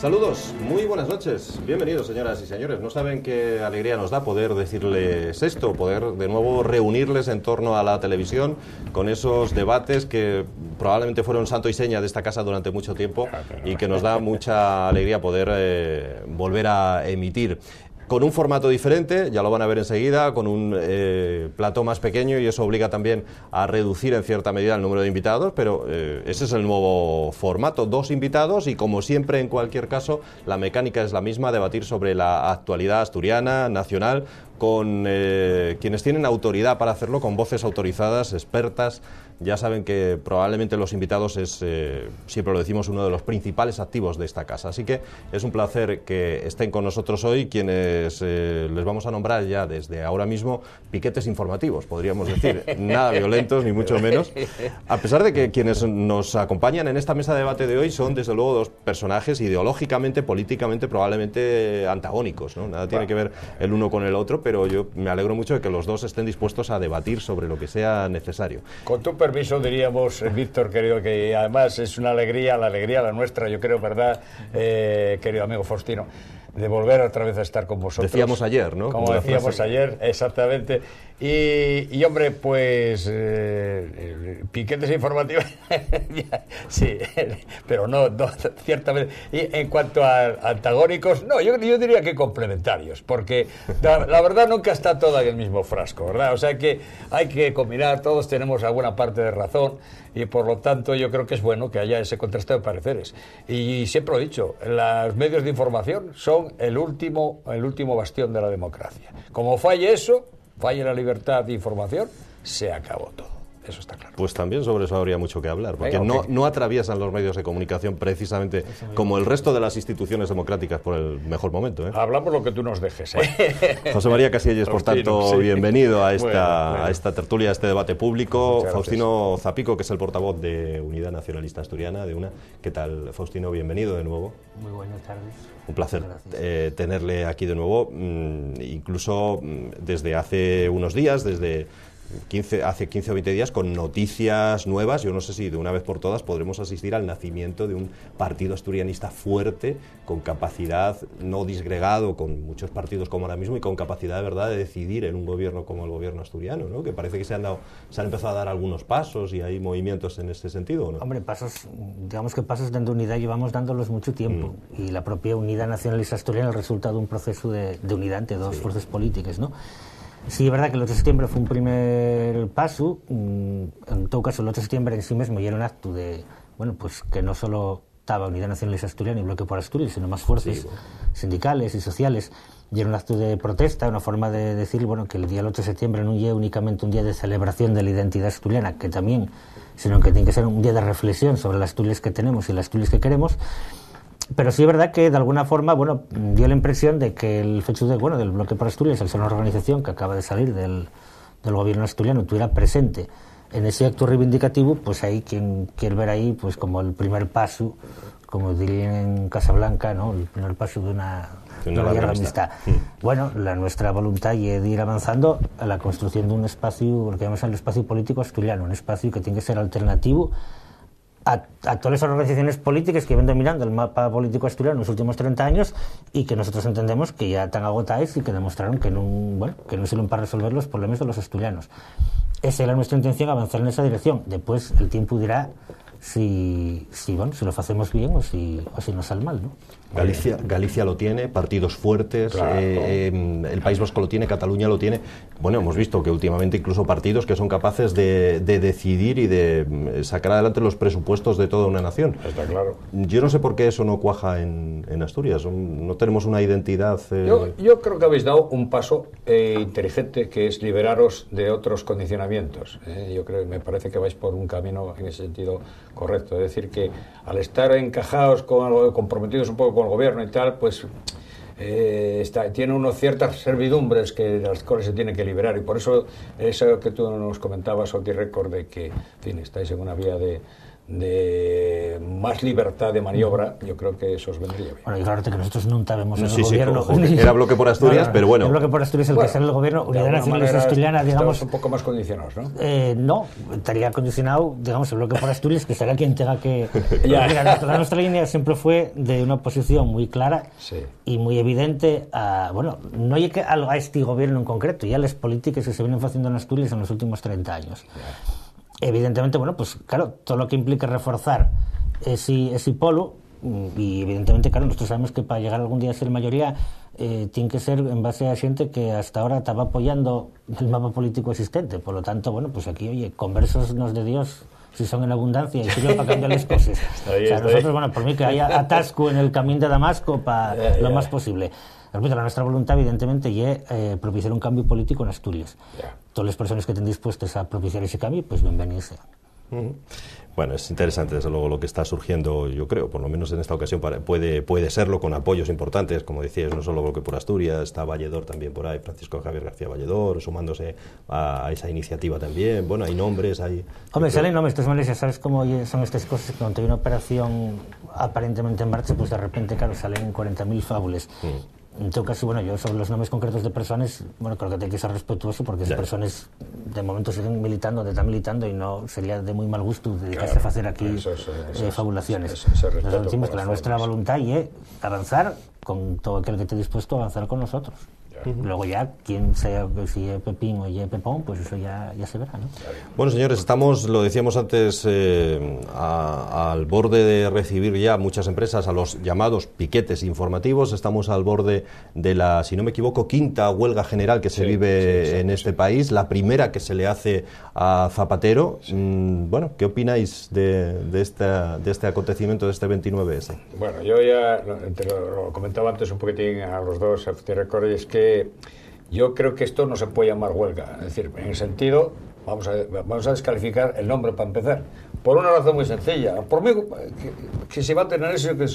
Saludos, muy buenas noches, bienvenidos señoras y señores. No saben qué alegría nos da poder decirles esto, poder de nuevo reunirles en torno a la televisión con esos debates que probablemente fueron santo y seña de esta casa durante mucho tiempo y que nos da mucha alegría poder volver a emitir. Con un formato diferente, ya lo van a ver enseguida, con un plató más pequeño, y eso obliga también a reducir en cierta medida el número de invitados, pero ese es el nuevo formato, 2 invitados y, como siempre en cualquier caso, la mecánica es la misma, debatir sobre la actualidad asturiana, nacional, con quienes tienen autoridad para hacerlo, con voces autorizadas, expertas. Ya saben que probablemente los invitados es, siempre lo decimos, uno de los principales activos de esta casa. Así que es un placer que estén con nosotros hoy quienes les vamos a nombrar ya desde ahora mismo piquetes informativos, podríamos decir. Nada violentos, ni mucho menos. A pesar de que quienes nos acompañan en esta mesa de debate de hoy son, desde luego, 2 personajes ideológicamente, políticamente, probablemente antagónicos, ¿no? Nada tiene que ver el uno con el otro, pero yo me alegro mucho de que los 2 estén dispuestos a debatir sobre lo que sea necesario. Con tu permiso diríamos, Víctor, querido, que además es una alegría la nuestra, yo creo, ¿verdad, querido amigo Faustino? De volver otra vez a estar con vosotros. Decíamos ayer, ¿no? Como decíamos ayer, exactamente. Y hombre, pues piquetes informativos, sí, pero no, ciertamente. Y en cuanto a antagónicos, no, yo diría que complementarios, porque la verdad nunca está toda en el mismo frasco, ¿verdad? O sea que hay que combinar, todos tenemos alguna parte de razón, y por lo tanto yo creo que es bueno que haya ese contraste de pareceres. Y siempre lo he dicho, los medios de información son el último bastión de la democracia. Como falle eso, falle la libertad de información, se acabó todo. Eso está claro. Pues también sobre eso habría mucho que hablar, porque no atraviesan los medios de comunicación precisamente como el resto de las instituciones democráticas por el mejor momento, ¿eh? Hablamos lo que tú nos dejes, ¿eh? José María Casillas, por tanto, sí. Bienvenido a Bueno. a esta tertulia, a este debate público. Muchas Faustino gracias. Zapico, que es el portavoz de Unidad Nacionalista Asturiana, de UNA. ¿Qué tal, Faustino? Bienvenido de nuevo. Muy buenas tardes. Un placer tenerle aquí de nuevo, incluso desde hace unos días, hace 15 o 20 días, con noticias nuevas. Yo no sé si de una vez por todas podremos asistir al nacimiento de un partido asturianista fuerte, con capacidad, no disgregado con muchos partidos como ahora mismo, y con capacidad de verdad de decidir en un gobierno como el gobierno asturiano, ¿no? Que parece que se han empezado a dar algunos pasos y hay movimientos en ese sentido, ¿no? Hombre, digamos que pasos de unidad llevamos dándolos mucho tiempo, y la propia Unidad Nacionalista Asturiana es el resultado de un proceso de unidad entre 2 fuerzas políticas, ¿no? Sí, es verdad que el 8 de septiembre fue un primer paso. En todo caso, el 8 de septiembre en sí mismo ya era un acto de, bueno, pues que no solo estaba Unidad Nacionalista Asturiana y Bloque por Asturias, sino más fuerzas sindicales y sociales. Y era un acto de protesta, una forma de decir, bueno, que el día del 8 de septiembre no es únicamente un día de celebración de la identidad asturiana, que también, sino que tiene que ser un día de reflexión sobre las Asturias que tenemos y las Asturias que queremos. Pero sí es verdad que de alguna forma, bueno, dio la impresión de que el hecho del Bloque por Asturias, al ser una organización que acaba de salir del gobierno asturiano, estuviera presente en ese acto reivindicativo, pues hay quien quiere ver ahí pues como el primer paso, como dirían en Casablanca, ¿no? El primer paso de una larga amistad. Bueno, nuestra voluntad es de ir avanzando a la construcción de un espacio, lo que llamamos el espacio político asturiano, un espacio que tiene que ser alternativo a todas las organizaciones políticas que vienen dominando el mapa político asturiano en los últimos 30 años y que nosotros entendemos que ya están agotadas y que demostraron que no sirven para resolver los problemas de los asturianos. Esa era nuestra intención, avanzar en esa dirección. Después el tiempo dirá si lo hacemos bien o si nos sale mal, ¿no? Galicia lo tiene, partidos fuertes, claro. El País Vasco lo tiene, Cataluña lo tiene. Bueno, hemos visto que últimamente incluso partidos que son capaces de decidir y de sacar adelante los presupuestos de toda una nación. Está claro. Yo no sé por qué eso no cuaja en Asturias. No tenemos una identidad... Yo creo que habéis dado un paso inteligente, que es liberaros de otros condicionamientos. Yo creo, me parece que vais por un camino en ese sentido correcto. Es decir, que al estar encajados, comprometidos un poco con el gobierno y tal, pues tiene uno ciertas servidumbres de las cuales se tiene que liberar, y por eso que tú nos comentabas, Oti Record, de que, en fin, estáis en una vía de de más libertad de maniobra, yo creo que eso os vendría bien. Bueno, y claro que nosotros nunca vemos en el Sí, gobierno... era bloque por Asturias, pero bueno. El bloque por Asturias, el que sale el gobierno, Unidad Nacionalista Asturiana, digamos... un poco más condicionados, ¿no? No, estaría condicionado, digamos, el bloque por Asturias, que será quien tenga que... Ya. Nuestra línea siempre fue de una posición muy clara y muy evidente a... Bueno, no hay que a este gobierno en concreto, ya las políticas que se vienen haciendo en Asturias en los últimos 30 años. Ya. Evidentemente, bueno, pues claro, todo lo que implica reforzar ese polo, y evidentemente, claro, nosotros sabemos que para llegar algún día a ser mayoría tiene que ser en base a gente que hasta ahora estaba apoyando el mapa político existente. Por lo tanto, bueno, pues aquí, oye, conversos nos de Dios si son en abundancia y sirven para cambiar las cosas. O sea, nosotros, bueno, por mí que haya atasco en el camino de Damasco para lo más posible. Repito, la nuestra voluntad, evidentemente, es propiciar un cambio político en Asturias. Todas las personas que estén dispuestas a propiciar ese cambio, pues bienvenidos sean. Bueno, es interesante, desde luego, lo que está surgiendo, yo creo, por lo menos en esta ocasión, puede serlo con apoyos importantes, como decías, no solo Bloque por Asturias, está Valledor también por ahí, Francisco Javier García Valledor, sumándose a esa iniciativa también. Bueno, hay nombres, hay... Hombre, salen nombres, estas maneras, ¿sabes cómo son estas cosas? Cuando hay una operación aparentemente en marcha, pues de repente, claro, salen 40.000 fábulas. En todo caso, bueno, yo sobre los nombres concretos de personas, bueno, creo que hay que ser respetuoso porque esas personas de momento siguen militando, están militando y no sería de muy mal gusto dedicarse a hacer aquí fabulaciones. Nosotros decimos que la nuestra voluntad es avanzar con todo aquel que esté dispuesto a avanzar con nosotros. Luego ya, quien sea, si es Pepín o es Pepón, pues eso ya se verá, ¿no? Bueno, señores, estamos, lo decíamos antes, al borde de recibir ya muchas empresas a los llamados piquetes informativos. Estamos al borde de la, si no me equivoco, quinta huelga general que se vive en este país, la primera que se le hace a Zapatero. Bueno, ¿qué opináis de este acontecimiento, de este 29S? Bueno, yo ya te lo comentaba antes un poquitín a los dos, te recuerdo, es que yo creo que esto no se puede llamar huelga. Es decir, en el sentido, vamos a descalificar el nombre para empezar. Por una razón muy sencilla. Por mí, que se va a tener eso, que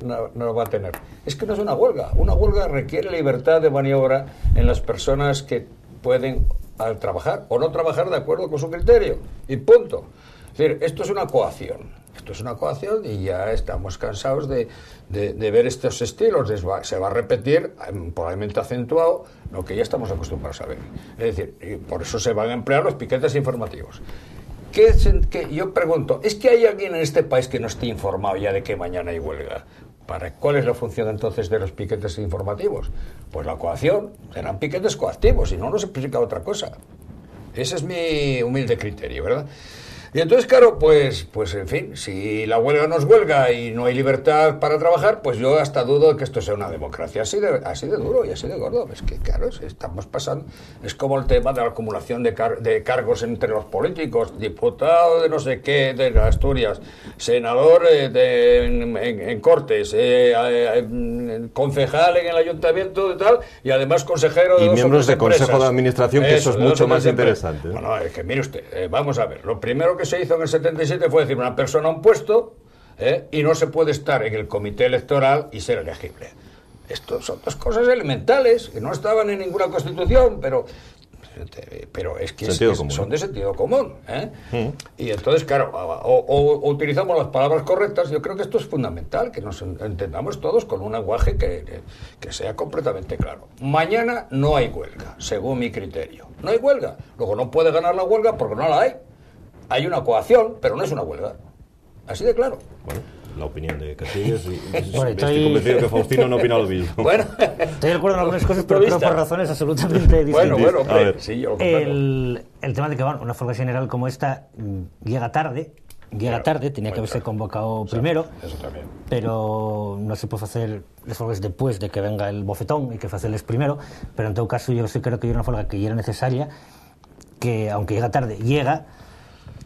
no lo va a tener. Es que no es una huelga. Una huelga requiere libertad de maniobra en las personas que pueden trabajar o no trabajar de acuerdo con su criterio. Y punto. Es decir, esto es una coacción. Esto es una coacción y ya estamos cansados de ver estos estilos. Se va a repetir, probablemente acentuado, lo que ya estamos acostumbrados a ver. Es decir, por eso se van a emplear los piquetes informativos. Yo pregunto, ¿es que hay alguien en este país que no esté informado ya de que mañana hay huelga? ¿Cuál es la función entonces de los piquetes informativos? Pues la coacción, serán piquetes coactivos, si no, no se explica otra cosa. Ese es mi humilde criterio, ¿verdad? Y entonces, claro, pues en fin, si la huelga no es huelga y no hay libertad para trabajar, pues yo hasta dudo de que esto sea una democracia así de duro y así de gordo. Es que, claro, estamos pasando... Es como el tema de la acumulación de cargos entre los políticos, diputado de no sé qué, de Asturias, senador en Cortes, concejal en el ayuntamiento y tal, y además consejero de... Y miembros de consejo de administración, que eso es mucho más interesante. Bueno, es que mire usted, vamos a ver, lo primero que se hizo en el 77 fue decir una persona a un puesto y no se puede estar en el comité electoral y ser elegible. Esto son dos cosas elementales que no estaban en ninguna constitución, pero es que son de sentido común. Y entonces, claro, o utilizamos las palabras correctas. Yo creo que esto es fundamental, que nos entendamos todos con un lenguaje que sea completamente claro. Mañana no hay huelga, según mi criterio. No hay huelga. Luego no puede ganar la huelga porque no la hay. Hay una coacción, pero no es una huelga. Así de claro. Bueno, la opinión de Casillas. Estoy convencido que Faustino no opina lo mismo. Bueno, estoy de acuerdo en algunas cosas, pero creo por razones absolutamente distintas. Bueno, hombre, sí, yo lo el tema de que una huelga general como esta llega tarde, tenía que haberse convocado primero, eso también. Pero no se puede hacer las huelgas después de que venga el bofetón, hay que hacerles primero, pero en todo caso yo sí creo que hay una huelga que ya era necesaria, que aunque llega tarde, llega,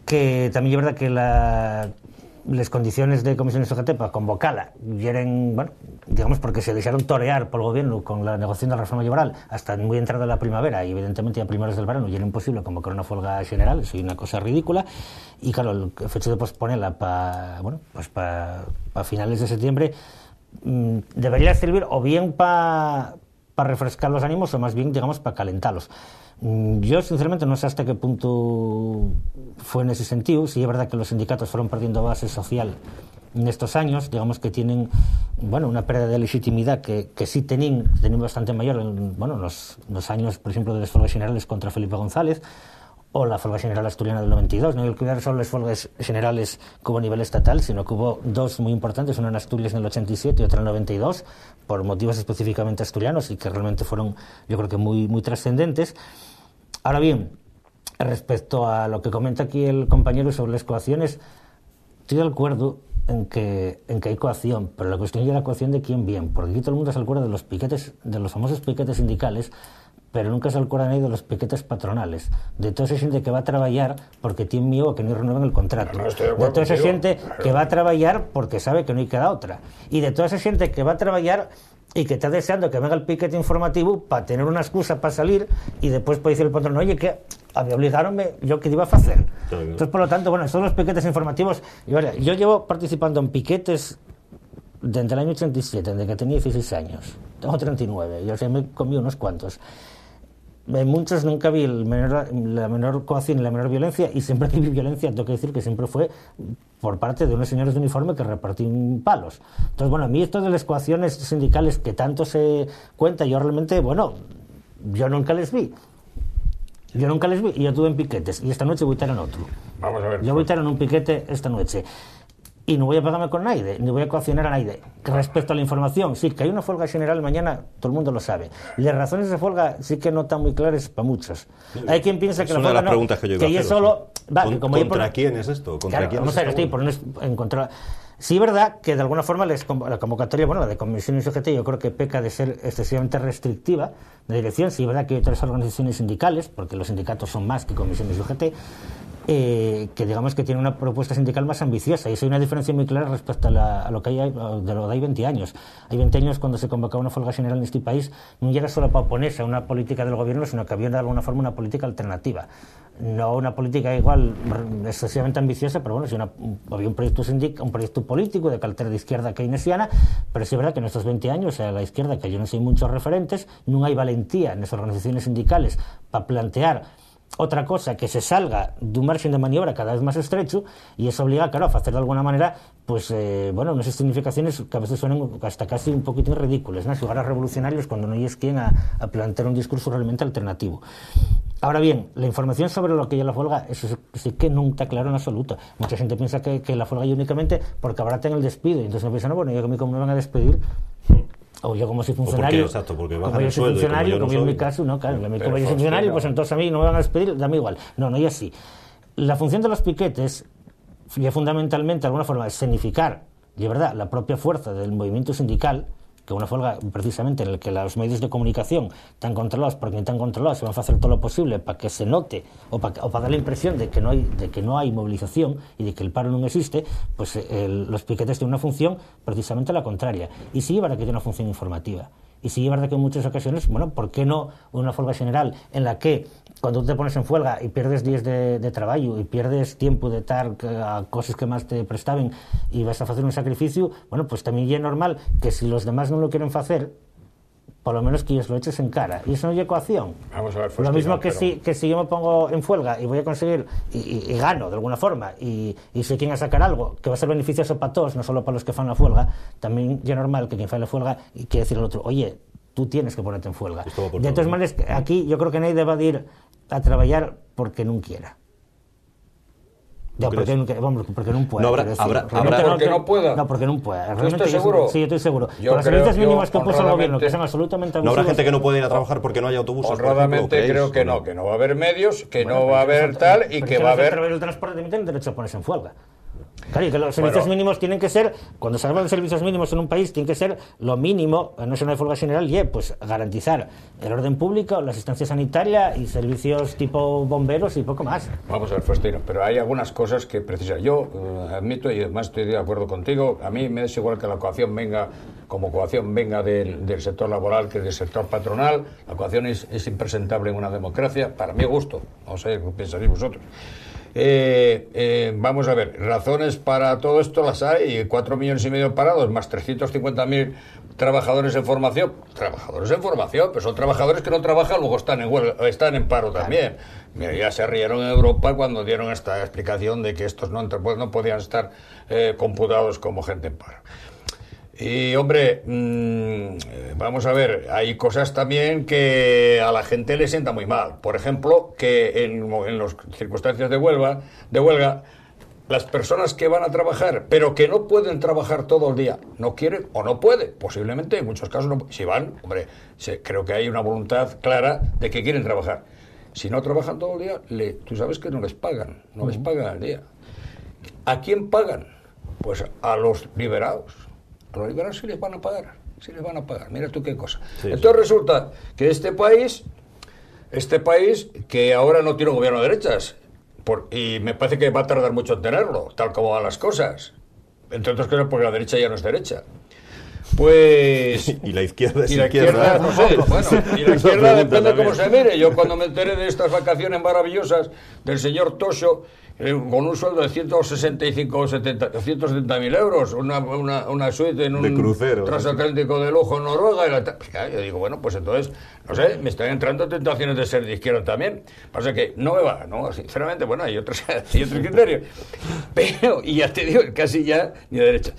que también es verdad que las condiciones de Comisión UGT para convocarla eran, bueno, digamos, porque se dejaron torear por el gobierno con la negociación de la reforma laboral hasta muy entrada la primavera y evidentemente a primeros del verano ya era imposible convocar una huelga general, eso es una cosa ridícula y claro, el hecho de posponerla para finales de septiembre debería servir o bien para refrescar los ánimos o más bien, digamos, para calentarlos. Yo, sinceramente, no sé hasta qué punto fue en ese sentido. Sí, es verdad que los sindicatos fueron perdiendo base social en estos años, digamos que tienen, bueno, una pérdida de legitimidad que sí tenían bastante mayor en, bueno, los años, por ejemplo, de las folgas generales contra Felipe González, o la folga general asturiana del 92. No hay que ver solo las folgas generales que hubo a nivel estatal, sino que hubo dos muy importantes, una en Asturias en el 87 y otra en el 92, por motivos específicamente asturianos y que realmente fueron, yo creo que muy, muy trascendentes. Ahora bien, respecto a lo que comenta aquí el compañero sobre las coacciones, estoy de acuerdo en que hay coacción, pero la cuestión es la coacción de quién bien, porque aquí todo el mundo se acuerda de los piquetes, de los famosos piquetes sindicales, pero nunca se acuerdan ahí de los piquetes patronales, de toda esa gente que va a trabajar porque tiene miedo a que no renueven el contrato, no, de toda esa gente que va a trabajar porque sabe que no hay queda otra, y de toda esa gente que va a trabajar y que está deseando que venga el piquete informativo para tener una excusa para salir y después puede decir el patrón, oye, que a mí obligaronme, yo que iba a hacer. Entonces, por lo tanto, bueno, son los piquetes informativos. Y vale, yo llevo participando en piquetes desde el año 87, desde que tenía 16 años. Tengo 39, yo me comí unos cuantos. En muchos nunca vi la menor coacción y la menor violencia, y siempre que vi violencia, tengo que decir que siempre fue por parte de unos señores de uniforme que repartían palos. Entonces, bueno, a mí esto de las coacciones sindicales que tanto se cuenta, yo realmente, bueno, yo nunca les vi. Y yo estuve en piquetes, y esta noche voy a estar en otro. Vamos a ver. Yo voy a estar en un piquete esta noche. Y no voy a pagarme con nadie, ni voy a coaccionar a nadie. Respecto a la información, sí, que hay una huelga general mañana, todo el mundo lo sabe. Las razones de huelga sí que no están muy claras para muchos. Hay quien piensa que la huelga no, que es solo... ¿Contra quién es esto? ¿Contra quién vamos a ver, estoy por en contra... Sí, es verdad que de alguna forma la convocatoria, bueno, la de comisiones UGT, yo creo que peca de ser excesivamente restrictiva de dirección. Sí, es verdad que hay otras organizaciones sindicales, porque los sindicatos son más que comisiones UGT, que digamos que tiene una propuesta sindical más ambiciosa, y eso hay una diferencia muy clara respecto a lo que hay de lo de hay 20 años. Hay 20 años, cuando se convocaba una huelga general en este país, no era solo para oponerse a una política del gobierno, sino que había de alguna forma una política alternativa. No una política igual excesivamente ambiciosa, pero bueno, había un proyecto político de carácter de izquierda keynesiana, pero sí es verdad que en estos 20 años a la izquierda, que yo no sé muchos referentes, no hay valentía en las organizaciones sindicales para plantear otra cosa que se salga de un margen de maniobra cada vez más estrecho, y eso obliga, claro, a hacer de alguna manera, pues, bueno, unas significaciones que a veces suenan hasta casi un poquito ridículas, ¿no? Jugar a revolucionarios cuando no hay quien a plantear un discurso realmente alternativo. Ahora bien, la información sobre lo que es la huelga, eso sí que no está claro en absoluto. Mucha gente piensa que la huelga hay únicamente porque abaratan el despido, y entonces piensan, no, bueno, yo como me van a despedir, o yo como soy funcionario, porque como yo soy funcionario, como yo en mi caso, no, claro, como yo soy funcionario, pues entonces a mí no me van a despedir, dame igual. No, y así. La función de los piquetes, ya fundamentalmente, de alguna forma, es escenificar, y es verdad, la propia fuerza del movimiento sindical, que una huelga precisamente en la que los medios de comunicación están controlados por quien están controlados, se van a hacer todo lo posible para que se note o para dar la impresión de que no hay movilización y de que el paro no existe, pues los piquetes tienen una función precisamente la contraria. Y sí, es verdad que tiene una función informativa. Y sí, es verdad que en muchas ocasiones, bueno, ¿por qué no una huelga general en la que cuando tú te pones en huelga y pierdes días de trabajo y pierdes tiempo de estar a cosas que más te prestaban y vas a hacer un sacrificio, bueno, pues también ya es normal que si los demás no lo quieren hacer, por lo menos que ellos lo eches en cara. Y eso no es coacción. Vamos a ver, lo mismo que si yo me pongo en huelga y voy a conseguir y gano de alguna forma y sé quién a sacar algo que va a ser beneficioso para todos, no solo para los que fan la huelga, también ya es normal que quien fa la huelga y quiere decir al otro, oye, tú tienes que ponerte en huelga. De todas maneras, aquí yo creo que nadie debe ir a trabajar porque no quiera. No, porque no puede. No porque no pueda. No, porque no puede. ¿Tú estás seguro? Sí, yo estoy seguro. Con los servicios mínimos que puso el gobierno, que son absolutamente abusivos. ¿No habrá gente que no puede ir a trabajar porque no hay autobuses? Honradamente creo que no va a haber medios, que no va a haber tal, y que va a haber... el transporte también tienen derecho a ponerse en huelga. Claro, y que los servicios mínimos tienen que ser, cuando se habla de servicios mínimos en un país, tienen que ser lo mínimo, no es una huelga general, y pues garantizar el orden público, la asistencia sanitaria y servicios tipo bomberos y poco más. Vamos a ver, Faustino, pero hay algunas cosas que precisas. Yo admito, y además estoy de acuerdo contigo, a mí me es igual que la coacción venga del sector laboral que del sector patronal. La coacción es impresentable en una democracia, para mi gusto, no sé qué pensaréis vosotros. Vamos a ver, razones para todo esto las hay, 4,5 millones parados, más 350.000 trabajadores en formación. Trabajadores en formación, pero son trabajadores que no trabajan, luego están en huelga, están en paro también. Mira, ya se rieron en Europa cuando dieron esta explicación de que estos no podían estar computados como gente en paro. Y hombre, vamos a ver, hay cosas también que a la gente le sienta muy mal. Por ejemplo, que en las circunstancias de huelga, las personas que van a trabajar, pero que no pueden trabajar todo el día, no quieren o no pueden, posiblemente en muchos casos, si van, hombre, creo que hay una voluntad clara de que quieren trabajar. Si no trabajan todo el día, tú sabes que no les pagan al día. ¿A quién pagan? Pues a los liberados. A los liberados sí les van a pagar, mira tú qué cosa. Sí, entonces resulta que este país que ahora no tiene un gobierno de derechas, y me parece que va a tardar mucho en tenerlo, tal como van las cosas, entre otras cosas porque la derecha ya no es derecha. Pues... y la izquierda es izquierda. No sé, bueno, y la izquierda depende de cómo se mire. Yo cuando me enteré de estas vacaciones maravillosas del señor Tosso, con un sueldo de 170.000 euros, una suite en un crucero, transatlántico de lujo en Noruega, yo digo, bueno, pues entonces, no sé, me están entrando tentaciones de ser de izquierda también. Pasa que no me va, ¿no? Sinceramente, bueno, hay otros criterios. Pero, y ya te digo, casi ya ni de derecha.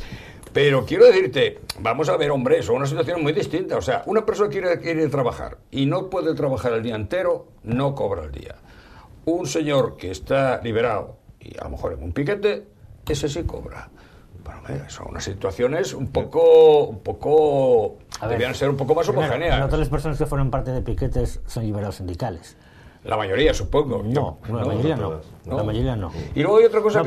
Pero quiero decirte, vamos a ver, hombre, son una situación muy distinta. O sea, una persona quiere trabajar y no puede trabajar el día entero, no cobra el día. Un señor que está liberado y a lo mejor en un piquete, ese sí cobra. Bueno, son unas situaciones un poco debían ser un poco más homogéneas. No todas las personas que fueron parte de piquetes son liberados sindicales. La mayoría, supongo. La mayoría no. La mayoría no. Y luego hay otra cosa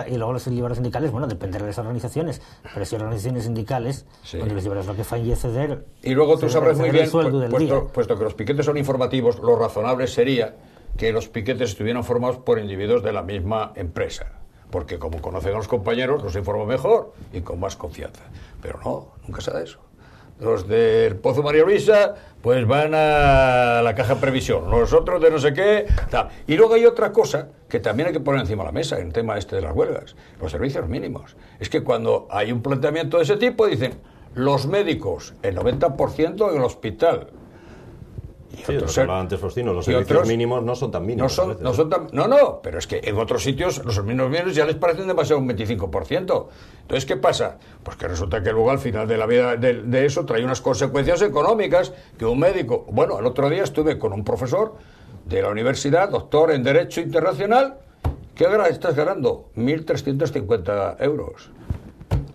y luego los liberados sindicales, bueno, depende de las organizaciones, pero si hay organizaciones sindicales, donde los liberados lo que fan y ceder. Y luego tú sabrás muy bien, puesto que los piquetes son informativos, lo razonable sería que los piquetes estuvieran formados por individuos de la misma empresa. Porque como conocen a los compañeros, los informan mejor y con más confianza. Pero no, nunca se da eso. Los del Pozo María Luisa, pues van a la caja previsión. Los otros de no sé qué, tal. Y luego hay otra cosa que también hay que poner encima de la mesa en el tema de las huelgas. Los servicios mínimos. Es que cuando hay un planteamiento de ese tipo, dicen, los médicos, el 90% en el hospital. Sí, lo que hablaba antes Faustino, los servicios mínimos no son tan mínimos. No, pero es que en otros sitios los mínimos ya les parecen demasiado un 25%. Entonces, ¿qué pasa? Pues que resulta que luego al final de la vida de eso trae unas consecuencias económicas que un médico... Bueno, el otro día estuve con un profesor de la universidad, doctor en Derecho Internacional, que ahora estás ganando 1.350 euros.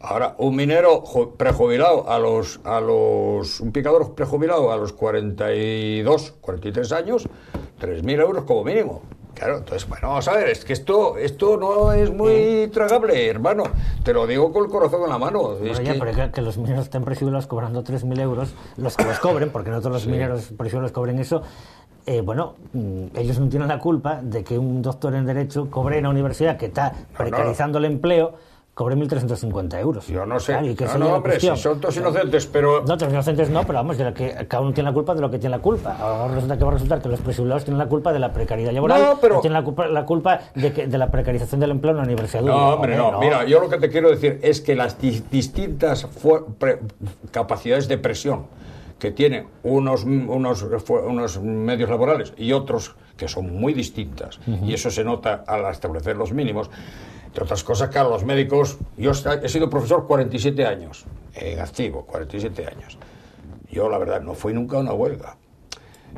Ahora, un minero prejubilado un picador prejubilado a los 42, 43 años, 3.000 euros como mínimo. Claro, entonces, bueno, vamos a ver, es que esto no es muy tragable, hermano. Te lo digo con el corazón en la mano. Pero que los mineros estén prejubilados cobrando 3.000 euros, los que los cobren, porque no todos los mineros prejubilados cobren eso, ellos no tienen la culpa de que un doctor en Derecho cobre en la universidad que está precarizando el empleo, cobre 1.350 euros. Yo no sé. Claro, hombre, si son todos inocentes, pero... No, todos inocentes no, pero vamos, cada uno tiene la culpa de lo que tiene la culpa. Ahora resulta que va a resultar que los prejubilados tienen la culpa de la precariedad laboral, pero tienen la culpa de la precarización del empleo en la universidad. No, hombre, no. Mira, yo lo que te quiero decir es que las distintas capacidades de presión que tienen unos medios laborales y otros que son muy distintas, y eso se nota al establecer los mínimos. Entre otras cosas, claro, los médicos... Yo he sido profesor 47 años, en activo, 47 años. Yo, la verdad, no fui nunca a una huelga.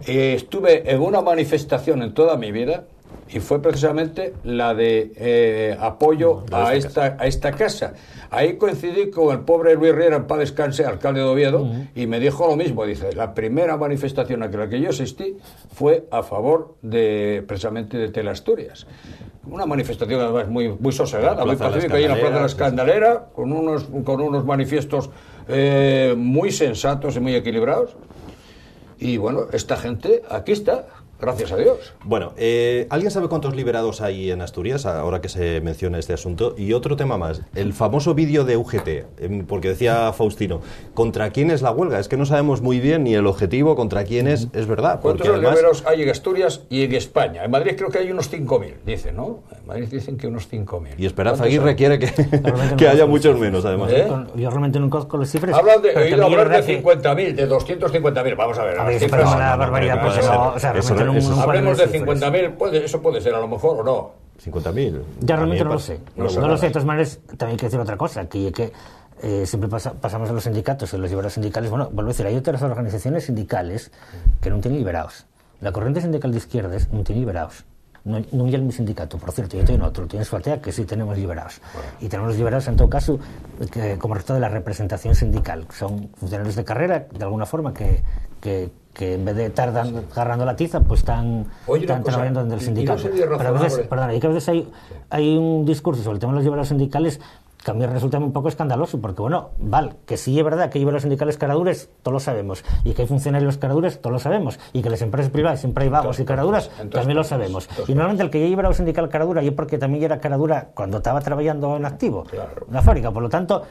Estuve en una manifestación en toda mi vida y fue precisamente la de apoyo a esta casa. Ahí coincidí con el pobre Luis Riera, en paz descanse, alcalde de Oviedo, y me dijo lo mismo. Dice, la primera manifestación a la que yo asistí fue a favor precisamente de Teleasturias. Una manifestación además muy sosegada, muy pacífica, ahí en la Plaza de la Escandalera, con unos manifiestos muy sensatos y muy equilibrados. Y bueno, esta gente aquí está. gracias a Dios. Bueno, ¿alguien sabe cuántos liberados hay en Asturias, ahora que se menciona este asunto? Y otro tema más, el famoso vídeo de UGT, porque decía Faustino, ¿contra quién es la huelga? Es que no sabemos muy bien ni el objetivo, contra quién es verdad. ¿Cuántos liberados hay en Asturias y en España? En Madrid creo que hay unos 5.000, dicen, ¿no? En Madrid dicen que unos 5.000. Y Esperanza Aguirre quiere que haya muchos menos, además. Yo realmente no conozco las cifras. He oído hablar de 50.000, de 250.000. Vamos a ver. A ver, eso es una barbaridad, pues no, o sea, realmente hablemos de 50.000, eso puede ser a lo mejor o no. 50.000. Ya realmente no lo sé. No lo sé. De todas maneras, también hay que decir otra cosa, que siempre pasamos a los sindicatos y los liberados sindicales. Bueno, vuelvo a decir, hay otras organizaciones sindicales que no tienen liberados. La corriente sindical de izquierdas no tiene liberados. No hi ha el mi sindicato, por cierto, yo tengo otro, tienes Suatea, que sí tenemos liberados. Bueno. Y tenemos liberados, en todo caso, como resto de la representación sindical. Son funcionarios de carrera, de alguna forma, que en vez de estar agarrando la tiza, pues están trabajando en el sindicato. Pero a veces, perdona, y que a veces hay un discurso sobre el tema de los liberados sindicales que a mí resulta un poco escandaloso, porque bueno, vale, que sí es verdad que hay liberados sindicales caradures, todos lo sabemos, y que hay funcionarios caradures, todos lo sabemos, y que las empresas privadas siempre hay vagos y caraduras, también lo sabemos. Y normalmente el que ya liberado sindical caradura, yo porque también era caradura cuando estaba trabajando en activo, claro, en la fábrica, por lo tanto,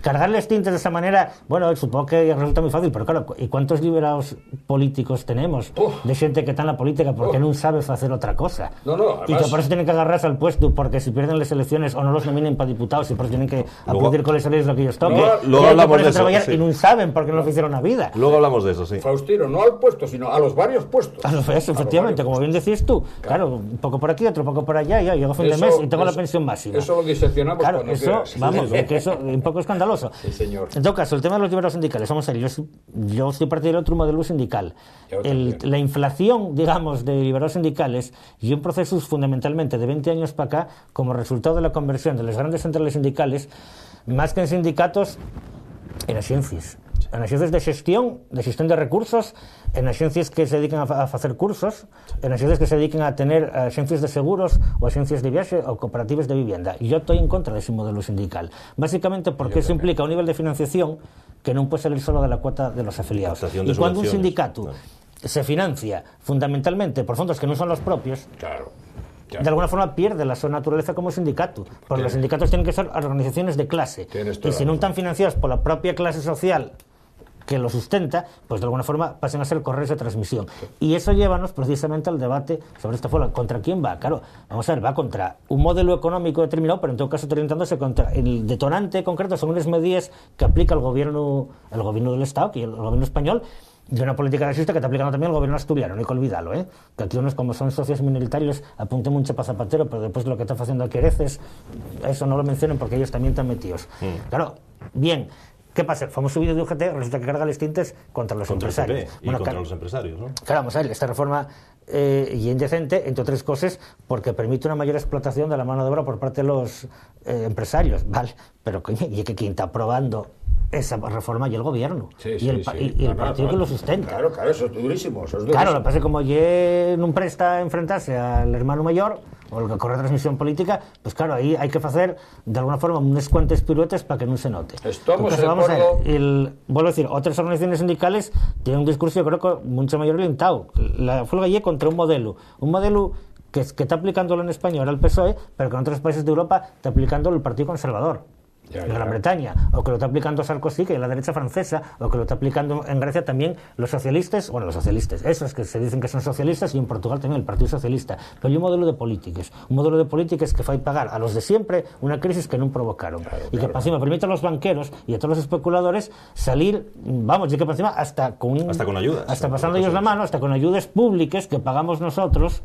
cargarles tintes de esa manera, bueno, supongo que resulta muy fácil, pero claro, ¿y cuántos liberados políticos tenemos de gente que está en la política porque no sabe hacer otra cosa? Además, y que por eso tienen que agarrarse al puesto, porque si pierden las elecciones o no los nominen para diputados y por eso tienen que aplaudir con las leyes lo que ellos toquen. Luego hablamos de eso. Sí. Y no saben porque no lo hicieron a vida. Luego hablamos de eso, sí. Faustino, no al puesto, sino a los varios puestos. Eso, efectivamente, como bien decís tú. Claro, un poco por aquí, otro poco por allá, ya llego a fin de mes y tengo la pensión máxima. Eso lo diseccionamos cuando quieras. Vamos, es que eso es un poco escandaloso. Sí, señor. En todo caso, el tema de los liberados sindicales, vamos a ver, yo estoy partidario de otro modelo sindical. La inflación, digamos, de liberados sindicales y un proceso fundamentalmente de 20 años para acá, como resultado de la conversión de las grandes centrales sindicales, más que en sindicatos, en agencias de gestión de recursos, en agencias que se dedican a hacer cursos, en agencias que se dedican a tener agencias de seguros o agencias de viaje o cooperativas de vivienda. Y yo estoy en contra de ese modelo sindical. Básicamente porque eso implica un nivel de financiación que no puede salir solo de la cuota de los afiliados. Y cuando un sindicato se financia fundamentalmente por fondos que no son los propios, de alguna forma pierde la su naturaleza como sindicato, porque los sindicatos tienen que ser organizaciones de clase, y si no están financiados por la propia clase social que lo sustenta, pues de alguna forma pasan a ser correos de transmisión. Y eso llévanos precisamente al debate sobre esta forma. ¿Contra quién va? Claro, vamos a ver, va contra un modelo económico determinado, pero en todo caso orientándose contra el detonante concreto, son unas medidas que aplica el gobierno del Estado, que el gobierno español, de una política racista que está aplicando también el gobierno asturiano, no hay que olvidarlo, que aquí unos, como son socios minoritarios, apunten mucho para Zapatero, pero después lo que está haciendo aquí Areces, eso no lo mencionen porque ellos también están metidos. Claro, bien. ¿Qué pasa? El famoso vídeo de UGT resulta que carga los tintes contra los empresarios. Contra los empresarios, ¿no? Claro, vamos a ver, esta reforma y indecente, entre otras cosas, porque permite una mayor explotación de la mano de obra por parte de los empresarios. Vale, pero coño, y que quien está aprobando esa reforma y el gobierno. Y el partido que lo sustenta. Claro, eso es durísimo. Claro, lo que pasa es que como no presta enfrentarse al hermano mayor o el que corre transmisión política, pues claro, ahí hay que hacer de alguna forma unas cuantas piruetas para que no se note. Vuelvo a decir, otras organizaciones sindicales tienen un discurso, yo creo que mucho mayor orientado. La huelga allí contra un modelo que está aplicándolo en España ahora el PSOE, pero que en otros países de Europa está aplicándolo el Partido Conservador. En Gran Bretaña, o que lo está aplicando Sarkozy, que es la derecha francesa, o que lo está aplicando en Grecia también los socialistas, esos que se dicen que son socialistas, y en Portugal también el Partido Socialista. Pero hay un modelo de políticas que fue pagar a los de siempre una crisis que no provocaron, y que para encima permite a los banqueros y a todos los especuladores salir, y que para encima hasta con ayudas, hasta pasando ellos la mano, hasta con ayudas públicas que pagamos nosotros,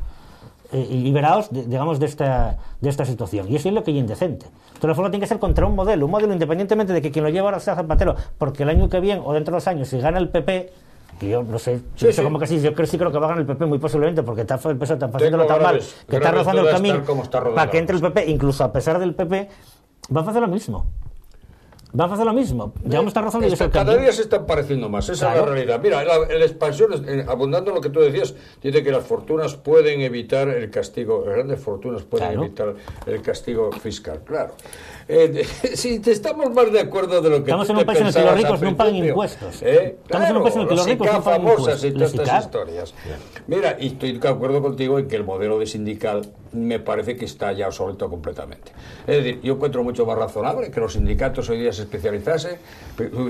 y liberados, digamos, de esta situación. Y eso es lo que es indecente. Entonces, la forma tiene que ser contra un modelo independientemente de que quien lo lleva ahora sea Zapatero, porque el año que viene o dentro de 2 años, si gana el PP, que yo no sé, como que sí, yo creo que va a ganar el PP muy posiblemente, porque el PSOE está haciéndolo tan mal, que está rozando el camino para que entre el PP, incluso a pesar del PP, va a hacer lo mismo. Van a hacer lo mismo. Llevamos esta razón y cada día se están pareciendo más, esa es la realidad. Mira, la expansión, abundando en lo que tú decías, dice que las fortunas pueden evitar el castigo, las grandes fortunas pueden evitar el castigo fiscal, claro. Si estamos más de acuerdo de lo que estamos tú en un país en el que los ricos no pagan impuestos. Estamos en un país en el que los ricos no pagan impuestos. Y todas estas historias. Mira, y estoy de acuerdo contigo en que el modelo de sindical me parece que está ya obsoleto completamente. Es decir, yo encuentro mucho más razonable que los sindicatos hoy día se especializasen,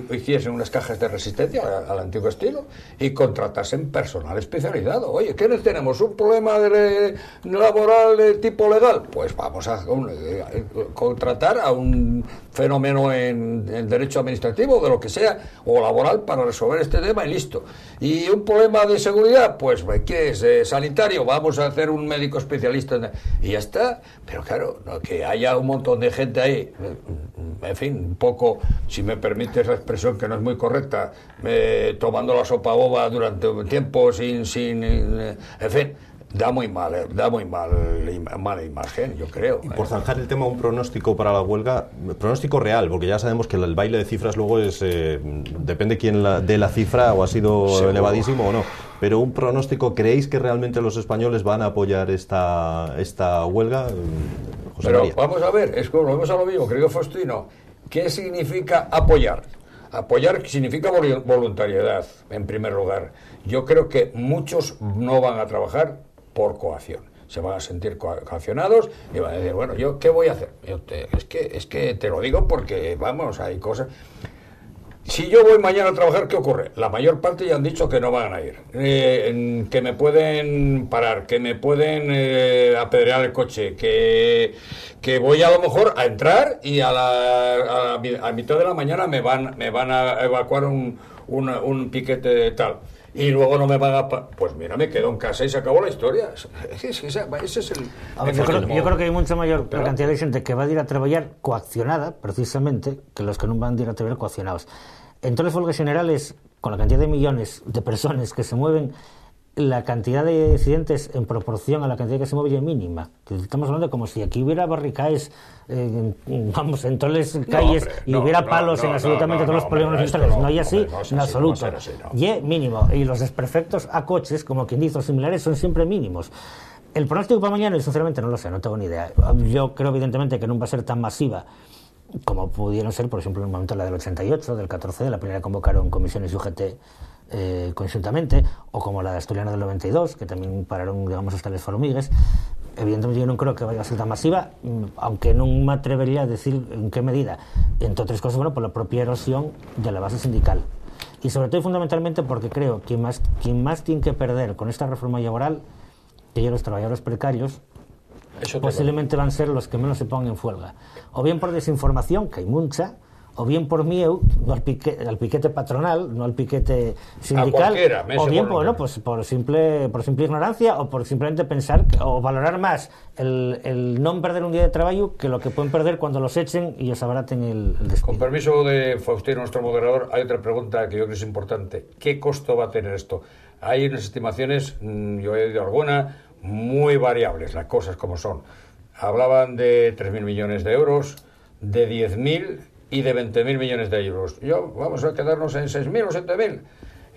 hiciesen unas cajas de resistencia al antiguo estilo y contratasen personal especializado. Oye, ¿qué tenemos? ¿Un problema laboral de tipo legal? Pues vamos a contratar a un fenómeno en derecho administrativo, de lo que sea, o laboral, para resolver este tema y listo. ¿Y un problema de seguridad? Pues, ¿qué es? ¿Sanitario? Vamos a hacer un médico especialista y ya está. Pero claro, no, que haya un montón de gente ahí, en fin, un poco, si me permites la expresión que no es muy correcta, tomando la sopa boba durante un tiempo en fin, da muy mala imagen, yo creo. Y por zanjar el tema, un pronóstico para la huelga, pronóstico real, porque ya sabemos que el baile de cifras luego es depende quién dé la cifra, o ha sido elevadísimo o no. Pero un pronóstico, ¿creéis que realmente los españoles van a apoyar esta huelga? José Pero María. Vamos a ver, es como volvemos a lo mismo, querido Faustino. ¿Qué significa apoyar? Apoyar significa voluntariedad, en primer lugar. Yo creo que muchos no van a trabajar por coacción. Se van a sentir coaccionados y van a decir, bueno, ¿yo qué voy a hacer? Es que te lo digo porque, vamos, hay cosas... Si yo voy mañana a trabajar, ¿qué ocurre? La mayor parte ya han dicho que no van a ir, que me pueden parar, que me pueden apedrear el coche, que voy a lo mejor a entrar y a mitad de la mañana me van a evacuar un piquete tal. Y luego no me van a... Pues mira, me quedo en casa y se acabó la historia. Ese es el... Yo creo que hay mucha mayor cantidad de gente que va a ir a trabajar coaccionada, precisamente, que los que no van a ir a trabajar coaccionados. En todas las huelgas generales, con la cantidad de millones de personas que se mueven, la cantidad de incidentes en proporción a la cantidad que se mueve es mínima. Estamos hablando como si aquí hubiera barricadas, vamos, en todas las calles y hubiera palos en absolutamente todos los polígonos industriales. No hay así en absoluto. Y es mínimo. Y los desperfectos a coches, como quien dice, similares, son siempre mínimos. El pronóstico para mañana, sinceramente, no lo sé, no tengo ni idea. Yo creo, evidentemente, que no va a ser tan masiva como pudieron ser, por ejemplo, en el momento la del 88, del 14, la primera que convocaron comisiones y UGT conjuntamente, o como la de Asturiana del 92, que también pararon, digamos, hasta les formigues. Evidentemente yo no creo que vaya a ser tan masiva, aunque no me atrevería a decir en qué medida. Entre otras cosas, bueno, por la propia erosión de la base sindical. Y sobre todo y fundamentalmente porque creo que quien más tiene que perder con esta reforma laboral, que ya los trabajadores precarios, posiblemente van a ser los que menos se pongan en huelga. O bien por desinformación, que hay mucha, o bien por miedo, no al piquete patronal, no al piquete sindical, o bien por simple ignorancia, o por simplemente pensar o valorar más el no perder un día de trabajo que lo que pueden perder cuando los echen y os abraten el despido. Con permiso de Faustino, nuestro moderador, hay otra pregunta que yo creo que es importante. ¿Qué costo va a tener esto? Hay unas estimaciones, yo he oído alguna, muy variables, las cosas como son. Hablaban de 3.000 millones de euros, de 10.000 y de 20.000 millones de euros. Vamos a quedarnos en 6.000 o 7.000.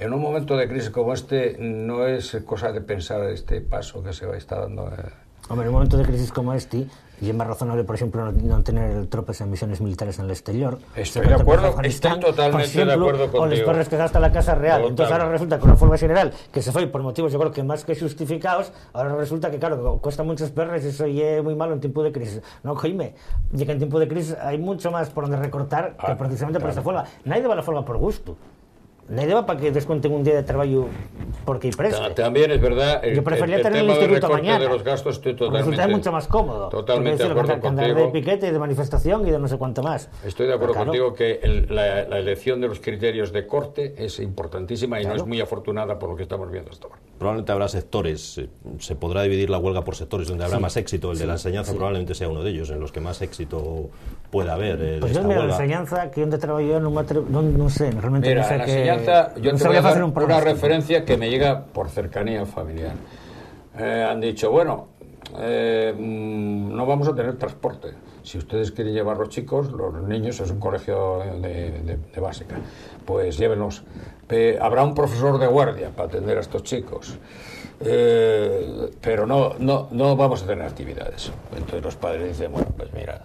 En un momento de crisis como este, no es cosa de pensar este paso que se está dando. Hombre, en un momento de crisis como este, y es más razonable, por ejemplo, no tener tropes en misiones militares en el exterior. Estoy de acuerdo, estoy totalmente de acuerdo contigo. O los perros que gasta la Casa Real. Entonces ahora resulta que una huelga general que se fue por motivos, yo creo que más que justificados, ahora resulta que, claro, cuesta muchos perros y eso es muy malo en tiempo de crisis. No, coime, y que en tiempo de crisis hay mucho más por donde recortar que precisamente por esta huelga. Nadie va a la huelga por gusto. Nadie va para que descuenten un día de trabajo porque hay presta. También es verdad. Yo preferiría tener el instituto mañana. De los gastos estoy totalmente. Resulta mucho más cómodo. Totalmente de acuerdo contigo. Andar de piquete, de manifestación y de no sé cuánto más. Estoy de acuerdo contigo que la elección de los criterios de corte es importantísima y no es muy afortunada por lo que estamos viendo hasta ahora. Probablemente habrá sectores, se podrá dividir la huelga por sectores donde habrá más éxito. El de la enseñanza probablemente sea uno de ellos, en los que más éxito pueda haber. Pues yo, mira, la enseñanza, que donde trabajo yo no sé, realmente mira, no sé la qué... enseñanza, yo te voy a dar una referencia que me llega por cercanía familiar. Han dicho, bueno, no vamos a tener transporte. si ustedes quieren llevar los chicos, los niños, es un colegio de básica, pues llévenlos. Habrá un profesor de guardia para atender a estos chicos. Pero no vamos a tener actividades. Entonces los padres dicen, bueno, pues mira...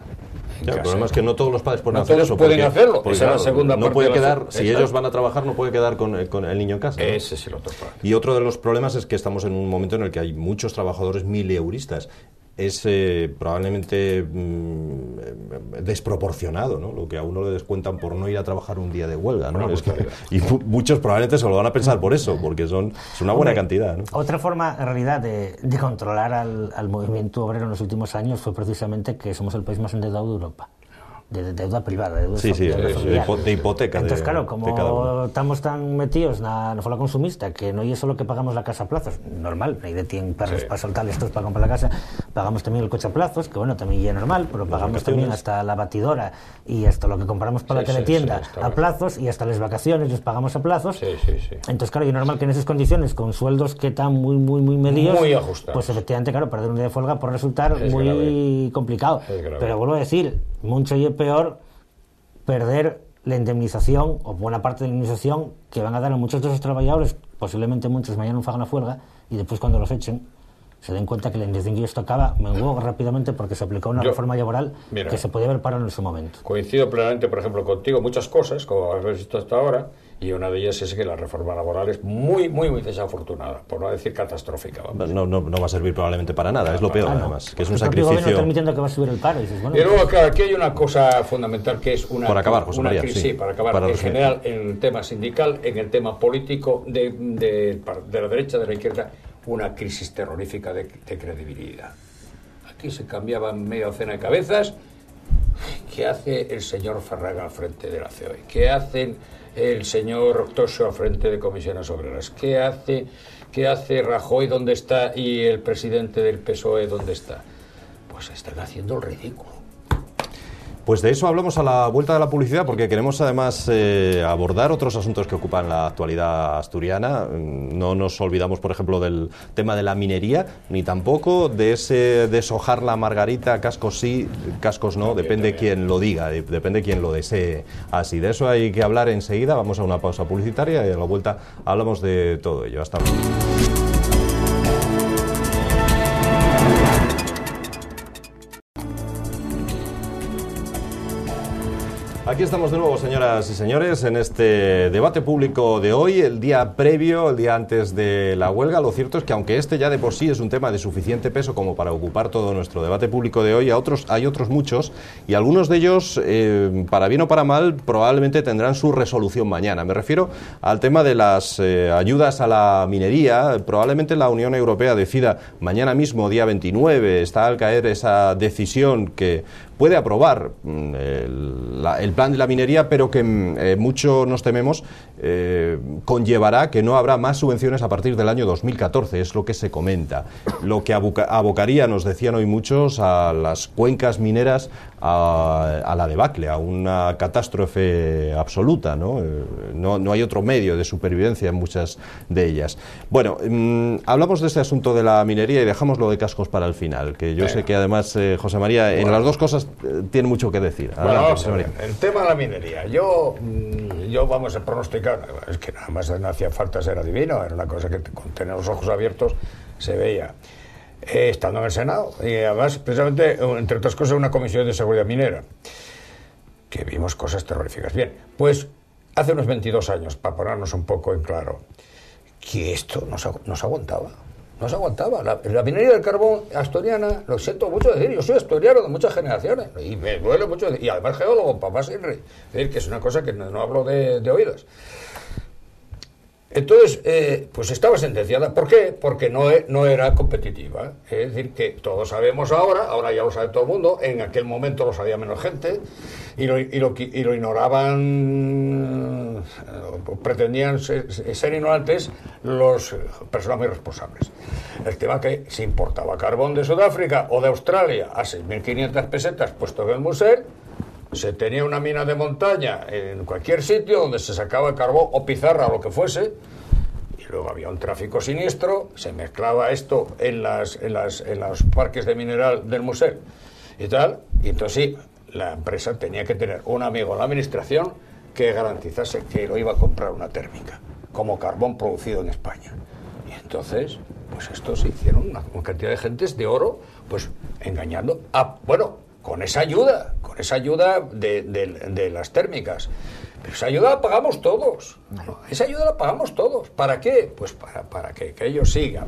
Claro, el problema es que no todos los padres pueden no hacer todos eso. pueden hacerlo. Porque, esa es la segunda no parte puede de quedar, si ellos van a trabajar, no puede quedar con el niño en casa, ¿no? Ese es el otro problema. Y otro de los problemas es que estamos en un momento en el que hay muchos trabajadores mileuristas. Es probablemente desproporcionado, ¿no? Lo que a uno le descuentan por no ir a trabajar un día de huelga, ¿no? Y muchos probablemente se lo van a pensar por eso, porque es una buena cantidad, ¿no? Otra forma, en realidad, de controlar al movimiento obrero en los últimos años fue precisamente que somos el país más endeudado de Europa. De deuda privada, de deuda de hipoteca. Entonces, claro, como estamos tan metidos en la fola consumista, que no es solo que pagamos la casa a plazos, normal, hay de tiempo para soltar estos para comprar la casa, pagamos también el coche a plazos, que bueno, también ya es normal, pero pagamos también hasta la batidora y hasta lo que compramos para la teletienda a plazos, y hasta las vacaciones les pagamos a plazos. Entonces, claro, y es normal que en esas condiciones, con sueldos que están muy medidos, muy ajustados, pues efectivamente, claro, perder un día de huelga puede resultar muy complicado. Pero vuelvo a decir, mucho y peor perder la indemnización o buena parte de la indemnización que van a dar a muchos de esos trabajadores, posiblemente muchos mañana no hagan la huelga y después cuando los echen se den cuenta que la indemnización que ellos tocaba menguó rápidamente porque se aplicó una reforma laboral que se podía haber parado en ese momento. Coincido plenamente, por ejemplo, contigo, muchas cosas, como habéis visto hasta ahora, y una de ellas es que la reforma laboral es muy desafortunada, por no decir catastrófica. Vamos. No va a servir probablemente para nada, es lo peor, además, que es un sacrificio. El gobierno está admitiendo que va a subir el paro. Y dices, bueno, luego, claro, aquí hay una cosa fundamental que es una... Por acabar, José María, sí, para acabar. En general, en el tema sindical, en el tema político, de la derecha, de la izquierda, una crisis terrorífica de credibilidad. Aquí se cambiaban media docena de cabezas. ¿Qué hace el señor Ferraga al frente de la COE? ¿Qué hacen el señor Tosso al frente de Comisiones Obreras? ¿Qué hace Rajoy, dónde está, y el presidente del PSOE, dónde está? Pues están haciendo el ridículo. Pues de eso hablamos a la vuelta de la publicidad, porque queremos además abordar otros asuntos que ocupan la actualidad asturiana. No nos olvidamos, por ejemplo, del tema de la minería, ni tampoco de ese deshojar la margarita, cascos sí, cascos no, depende quién lo diga, depende quién lo desee así. De eso hay que hablar enseguida. Vamos a una pausa publicitaria y a la vuelta hablamos de todo ello. Hasta luego. Aquí estamos de nuevo, señoras y señores, en este debate público de hoy, el día previo, el día antes de la huelga. Lo cierto es que aunque este ya de por sí es un tema de suficiente peso como para ocupar todo nuestro debate público de hoy, hay otros muchos, y algunos de ellos, para bien o para mal, probablemente tendrán su resolución mañana. Me refiero al tema de las ayudas a la minería. Probablemente la Unión Europea decida mañana mismo, día 29, está al caer esa decisión que puede aprobar el plan de la minería, pero que mucho nos tememos conllevará que no habrá más subvenciones a partir del año 2014, es lo que se comenta. Lo que abocaría, nos decían hoy muchos, a las cuencas mineras a la debacle, a una catástrofe absoluta, ¿no? No hay otro medio de supervivencia en muchas de ellas. Bueno, hablamos de este asunto de la minería y dejamos lo de cascos para el final, que yo sé que además José María, en las dos cosas tiene mucho que decir. Adelante, José María. El tema de la minería, yo vamos a pronosticar, es que nada más no hacía falta ser adivino, era una cosa que con tener los ojos abiertos se veía. Estando en el Senado, y además, precisamente, entre otras cosas, una comisión de seguridad minera, que vimos cosas terroríficas. Bien, pues hace unos 22 años, para ponernos un poco en claro, que esto no se aguantaba. No se aguantaba. La minería del carbón asturiana, lo siento mucho decir, yo soy asturiano de muchas generaciones, y me duele mucho decir, y además geólogo, papá Sinri, es decir, que es una cosa que no hablo de oídas. Entonces, pues estaba sentenciada. ¿Por qué? Porque no era competitiva. Es decir, que todos sabemos ahora ya lo sabe todo el mundo, en aquel momento lo sabía menos gente, y lo ignoraban, pretendían ser ignorantes los personas muy responsables. El tema que se importaba carbón de Sudáfrica o de Australia a 6.500 pesetas puesto en el Musel, se tenía una mina de montaña en cualquier sitio donde se sacaba el carbón o pizarra o lo que fuese, y luego había un tráfico siniestro, se mezclaba esto en los parques de mineral del Musel y tal, Y entonces sí, la empresa tenía que tener un amigo en la administración que garantizase que lo iba a comprar una térmica, como carbón producido en España. Y entonces, pues estos se hicieron una cantidad de gentes de oro, pues engañando a, bueno, con esa ayuda de las térmicas. Pero esa ayuda la pagamos todos. ¿No? Esa ayuda la pagamos todos. ¿Para qué? Pues para que aquello siga,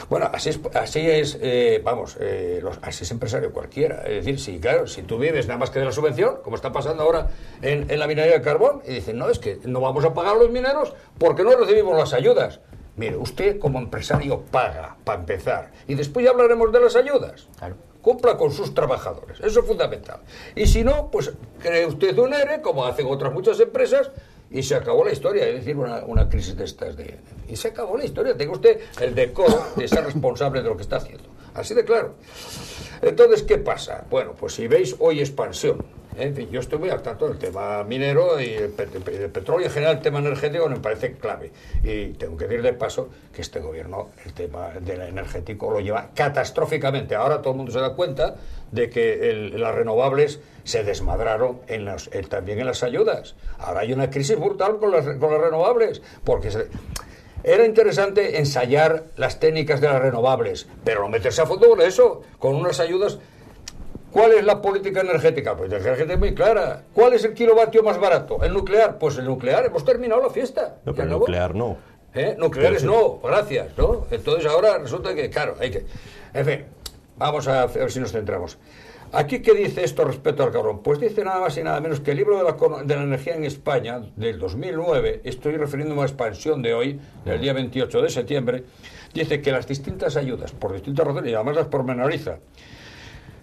Bueno, así es empresario cualquiera. Es decir, sí, claro, si tú vives nada más que de la subvención, como está pasando ahora en la minería de carbón, y dicen, no, es que no vamos a pagar a los mineros porque no recibimos las ayudas. Mire, usted como empresario paga, para empezar, y después ya hablaremos de las ayudas. Claro. Cumpla con sus trabajadores, eso es fundamental. Y si no, pues cree usted un ERE, como hacen otras muchas empresas, y se acabó la historia. Es decir, una crisis de estas y se acabó la historia. Tenga usted el decoro de ser responsable de lo que está haciendo. Así de claro. Entonces, ¿qué pasa? Bueno, pues si veis hoy expansión. En fin, yo estoy muy al tanto del tema minero y el petróleo, en general el tema energético me parece clave. Y tengo que decir de paso que este gobierno el tema del energético lo lleva catastróficamente. Ahora todo el mundo se da cuenta de que las renovables se desmadraron también en las ayudas. Ahora hay una crisis brutal con las renovables, porque era interesante ensayar las técnicas de las renovables, pero no meterse a fondo con eso, con unas ayudas. ¿Cuál es la política energética? Pues la energética es muy clara. ¿Cuál es el kilovatio más barato? ¿El nuclear? Pues el nuclear. Hemos terminado la fiesta. No, pero el nuclear no. Nucleares no, gracias, ¿no? Entonces ahora resulta que, claro, hay que... En fin, vamos a ver si nos centramos. ¿Aquí qué dice esto respecto al carbón? Pues dice nada más y nada menos que el libro de la energía en España, del 2009, estoy refiriéndome a expansión de hoy, del día 28 de septiembre, dice que las distintas ayudas, por distintas razones, y además las pormenoriza,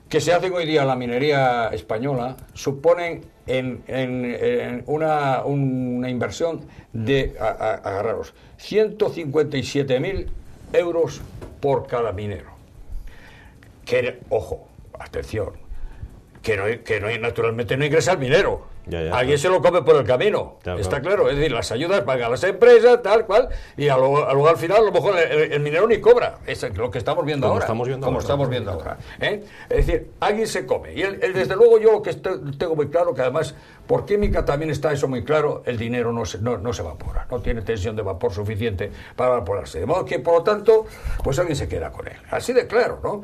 que se hacen hoy día en la minería española, suponen en una inversión de, agarraros, 157.000 euros por cada minero. Que, ojo, atención, naturalmente no ingresa el minero. Ya, alguien se lo come por el camino, está claro. Es decir, las ayudas van a las empresas, tal cual, y luego al final a lo mejor el minero ni cobra. Es lo que estamos viendo ahora. Estamos viendo ahora. Es decir, alguien se come. Y desde luego yo lo que tengo muy claro, que además, por química también está eso muy claro, el dinero no se evapora, no tiene tensión de vapor suficiente para evaporarse. De modo que, por lo tanto, pues alguien se queda con él. Así de claro, ¿no?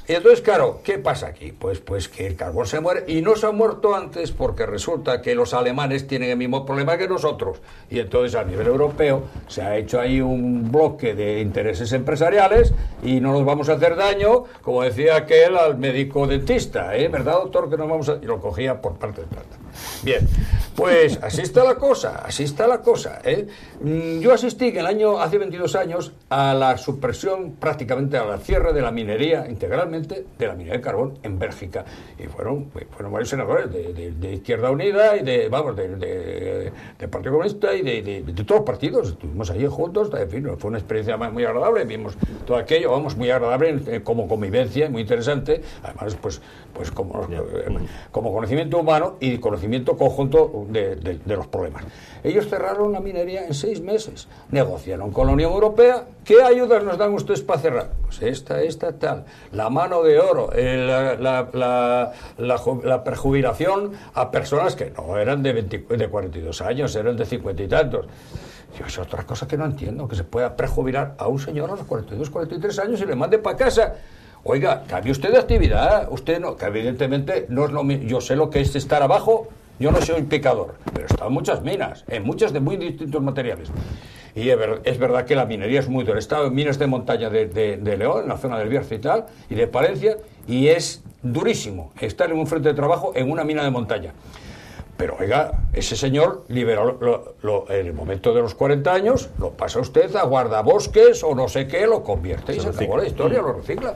Y entonces, claro, ¿qué pasa aquí? Pues que el carbón se muere, y no se ha muerto antes porque resulta que los alemanes tienen el mismo problema que nosotros. Y entonces a nivel europeo se ha hecho ahí un bloque de intereses empresariales y no nos vamos a hacer daño, como decía aquel al médico dentista, ¿verdad, doctor? Que nos vamos a... Y lo cogía por parte de plata. Bien, pues así está la cosa, Yo asistí hace 22 años a la supresión, prácticamente al cierre de la minería, integralmente, de la minería de carbón en Bélgica. Y fueron varios senadores de Izquierda Unida y del Partido Comunista y de todos los partidos. Estuvimos allí juntos, en fin, fue una experiencia muy agradable, vimos todo aquello, muy agradable como convivencia, muy interesante, además pues como conocimiento humano y conocimiento conjunto de los problemas. Ellos cerraron la minería en 6 meses, negociaron con la Unión Europea. ¿Qué ayudas nos dan ustedes para cerrar? Pues esta, tal, la mano de oro, la prejubilación a personas que no eran de 42 años, eran de 50 y tantos. Es otra cosa que no entiendo, que se pueda prejubilar a un señor a los 42, 43 años y le mande para casa. Oiga, cambie usted de actividad, usted no, que evidentemente no es lo mismo. Yo sé lo que es estar abajo, yo no soy picador, pero he estado en muchas minas, en muchas de muy distintos materiales. Y es verdad que la minería es muy dura. He estado en minas de montaña de León, en la zona del Bierzo y tal, y de Palencia, y es durísimo estar en un frente de trabajo en una mina de montaña. Pero oiga, ese señor liberó en el momento de los 40 años, lo pasa usted a guardabosques o no sé qué, lo convierte y se acabó la historia, lo recicla.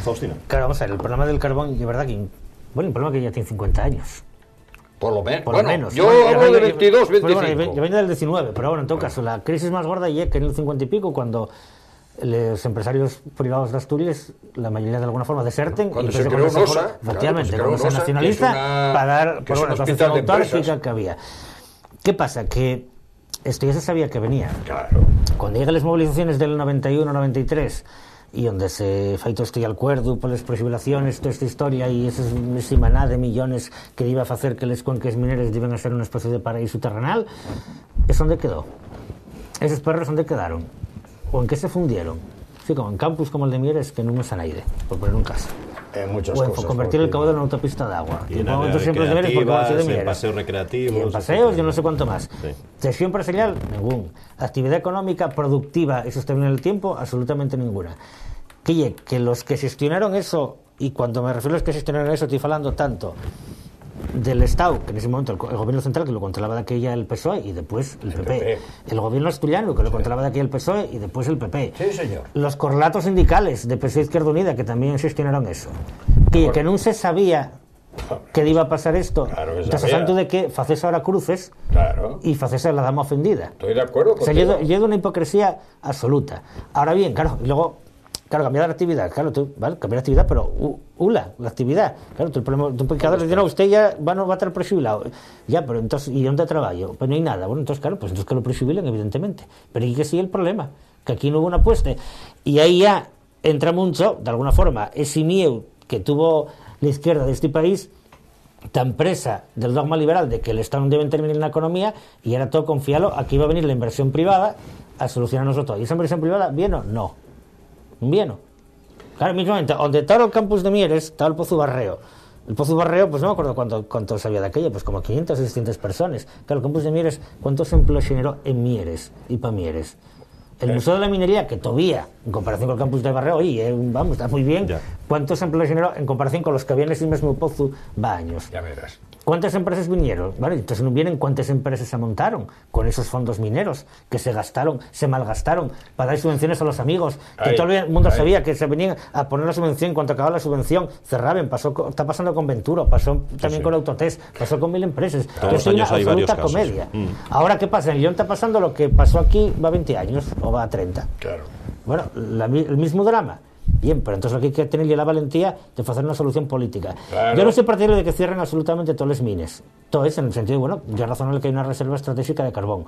Faustina. Claro, vamos a ver, el problema del carbón, de verdad que... Bueno, el problema es que ya tiene 50 años. Por lo menos. Yo hablo de 22, 25. Bueno, yo vengo del 19, pero bueno, en todo caso, la crisis más gorda ya que en el 50 y pico, cuando los empresarios privados de Asturias, la mayoría de alguna forma deserten, cuando se creó un OSA, efectivamente, cuando se nacionaliza, para dar por una situación autárquica que había. ¿Qué pasa? Que esto ya se sabía que venía. Claro. Cuando llegan las movilizaciones del 91-93 y donde se feito esto al cuerdo por las presibilaciones, toda esta historia y esa maná de millones que iba a hacer que las cuencas mineras iban a ser una especie de paraíso terrenal, ¿eso dónde quedó? ¿Esos perros dónde quedaron? ¿O en qué se fundieron? Sí, como en campus como el de Mieres, que no me san aire, por poner un caso. En muchas o en cosas, convertir el caudal en una autopista de agua. Y en paseos recreativos. Y en paseos, yo no sé cuánto más. Sí. Gestión empresarial, ningún. Actividad económica, productiva y sostenible en el tiempo, absolutamente ninguna. Que los que gestionaron eso, y cuando me refiero a los que gestionaron eso, estoy hablando tanto del Estado, que en ese momento el gobierno central, que lo controlaba de aquella el PSOE y después el PP. El gobierno asturiano, que lo controlaba de aquella el PSOE y después el PP. Sí, señor. Los correlatos sindicales de PSOE Izquierda Unida, que también gestionaron eso. Que no se sabía que iba a pasar esto. Claro que entonces, sabía. antes de que faces ahora cruces, claro, y faces a la dama ofendida. Estoy de acuerdo O sea, contigo. lleva una hipocresía absoluta. Ahora bien, claro, y luego, cambiar de actividad, claro, tú, ¿vale? Cambiar de actividad, pero la actividad, claro, tú el problema, tú cada vez no, usted ya no va a estar prejubilado, ya, pero entonces, ¿y dónde trabajo? Pues no hay nada, bueno, entonces, claro, pues entonces que lo prejubilen, evidentemente, pero y que sí el problema, que aquí no hubo una apuesta, y ahí ya entra mucho, de alguna forma, ese miedo que tuvo la izquierda de este país, tan presa del dogma liberal de que el Estado no debe intervenir en la economía, y era todo confiarlo, aquí va a venir la inversión privada a solucionarnos todo. ¿Y esa inversión privada viene o no? Viene. Claro, mismamente, donde estaba el campus de Mieres, estaba el Pozo Barreo. El Pozo Barreo, pues no me acuerdo cuánto sabía de aquello, pues como 500 o 600 personas. Claro, el campus de Mieres, ¿cuántos empleos generó en Mieres y para Mieres? El Museo de la Minería, que todavía, en comparación con el campus de Barreo, oye, vamos, está muy bien. Ya. ¿Cuántos empleos generó en comparación con los que había en ese mismo pozo? Va años. Ya verás. ¿Cuántas empresas vinieron? Vale, entonces no vienen cuántas empresas se montaron con esos fondos mineros que se gastaron, se malgastaron para dar subvenciones a los amigos, que todo el mundo sabía que se venían a poner la subvención, cuando acababa la subvención cerraban, está pasando con Venturo, pasó también con Autotest, pasó con 1000 empresas. Es una absoluta comedia. Ahora, ¿qué pasa? En Lyon está pasando lo que pasó aquí va 20 años o va a 30. Claro. Bueno, el mismo drama. Bien, pero entonces lo que hay que tener es la valentía de hacer una solución política. Claro. Yo no soy partidario de que cierren absolutamente todos los mines. Todo es en el sentido, bueno, ya es razonable que hay una reserva estratégica de carbón.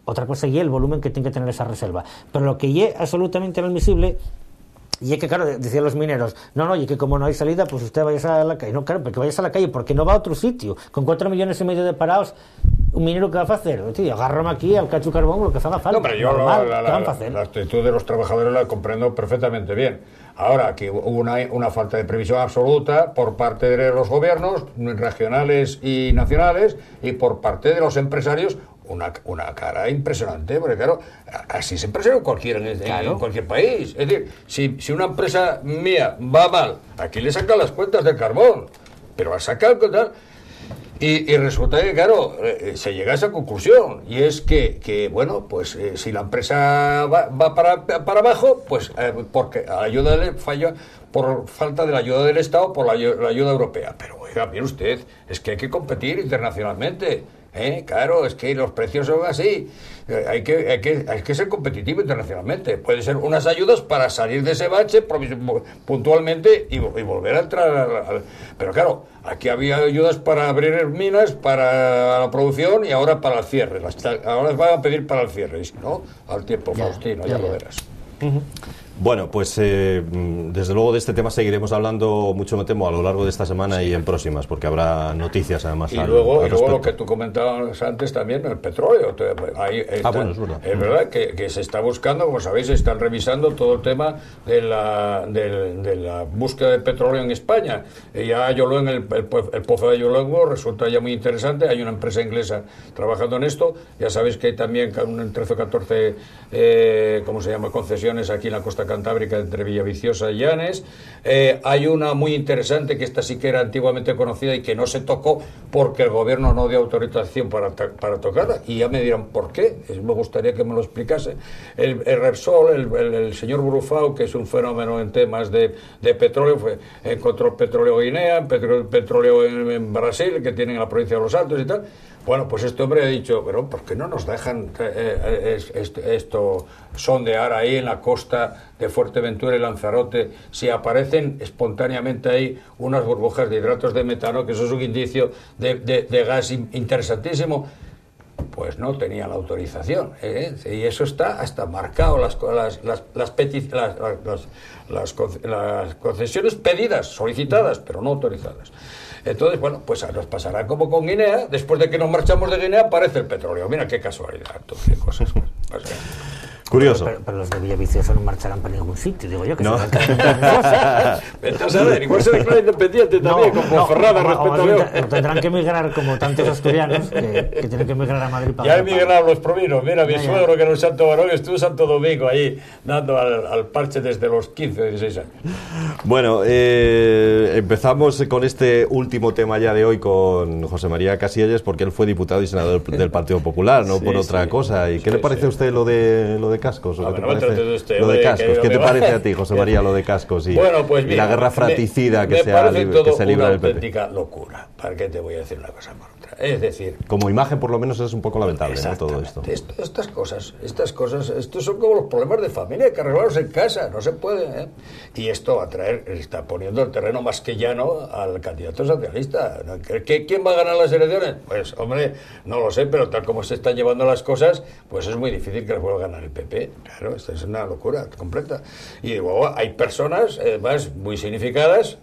Otra cosa es el volumen que tiene que tener esa reserva. Pero lo que es absolutamente inadmisible, y es que, claro, decían los mineros, no, y que como no hay salida, pues usted vaya a la calle. No, claro, porque vayas a la calle, porque no va a otro sitio. Con 4,5 millones de parados, un minero que va a hacer, tío, agárrame aquí al cacho carbón lo que haga falta. No, pero yo la actitud de los trabajadores la comprendo perfectamente bien. Ahora, que hubo una falta de previsión absoluta por parte de los gobiernos regionales y nacionales y por parte de los empresarios, una cara impresionante, porque claro, así se empresaria en cualquier país. Es decir, si una empresa mía va mal, aquí le sacan las cuentas del carbón, pero la sacan tal. Y resulta que, claro, se llega a esa conclusión, y es que bueno, pues si la empresa va para abajo, pues porque la ayuda falla por falta de la ayuda del Estado, por la ayuda europea. Pero, oiga, mire usted, es que hay que competir internacionalmente. Claro, es que los precios son así. Hay que ser competitivo internacionalmente. Puede ser unas ayudas para salir de ese bache puntualmente y volver a entrar pero claro, aquí había ayudas para abrir minas, para la producción y ahora para el cierre. Ahora van a pedir para el cierre, y si no, al tiempo, Faustino, ya lo verás. Bueno, pues desde luego de este tema seguiremos hablando mucho, me temo, a lo largo de esta semana y en próximas, porque habrá noticias además. Y luego lo que tú comentabas antes también, el petróleo. Ahí está, bueno, es verdad. Es verdad que se está buscando, como sabéis, se están revisando todo el tema de la búsqueda de petróleo en España. Ya el pozo de Ayoluengo resulta ya muy interesante. Hay una empresa inglesa trabajando en esto. Ya sabéis que hay también 13 o 14 concesiones aquí en la costa cantábrica entre Villaviciosa y Llanes. Hay una muy interesante que esta sí que era antiguamente conocida y que no se tocó porque el gobierno no dio autorización para tocarla, y ya me dirán por qué. Me gustaría que me lo explicase. El Repsol, el señor Brufau, que es un fenómeno en temas de petróleo, encontró petróleo en Guinea, petróleo en Brasil, que tienen en la provincia de Los Altos y tal. Bueno, pues este hombre ha dicho, pero ¿por qué no nos dejan esto sondear ahí en la costa de Fuerteventura y Lanzarote si aparecen espontáneamente ahí unas burbujas de hidratos de metano, que eso es un indicio de gas interesantísimo? pues no tenían la autorización, y eso está hasta marcado, las concesiones pedidas, solicitadas, pero no autorizadas. Entonces, bueno, pues nos pasará como con Guinea. Después de que nos marchamos de Guinea aparece el petróleo. Mira qué casualidad, entonces, cosas. Curioso. Pero los de Villaviciosa no marcharán para ningún sitio, digo yo. Que no. Entonces, a ver, igual se declara independiente también, como Ferrada respecto a León. Tendrán que emigrar como tantos asturianos que tienen que emigrar a Madrid para... Ya emigraron los provinos. Mira, mi suegro, que era un santo varón, estuvo en Santo Domingo ahí, dando al parche desde los 15, 16 años. Bueno, empezamos con este último tema ya de hoy con José María Casillas, porque él fue diputado y senador del Partido Popular, no por otra cosa. ¿Y qué le parece a usted lo de Cascos? ¿O qué te parece lo de Cascos? ¿Qué te parece a ti, José María, lo de Cascos y, bueno, pues mira, y la guerra fratricida que se libra el PP? Me parece todo una auténtica locura. ¿Para qué te voy a decir una cosa por otra? Es decir... Como imagen, por lo menos, es un poco lamentable, ¿no? Todo esto. Estas cosas, estos son como los problemas de familia, hay que arreglarlos en casa, no se puede, ¿eh? Y esto va a traer, está poniendo el terreno más que llano al candidato socialista. ¿Quién va a ganar las elecciones? Pues, hombre, no lo sé, pero tal como se están llevando las cosas, pues es muy difícil que les vuelva a ganar el PP. Claro, esto es una locura completa. Y luego hay personas, además, muy significadas,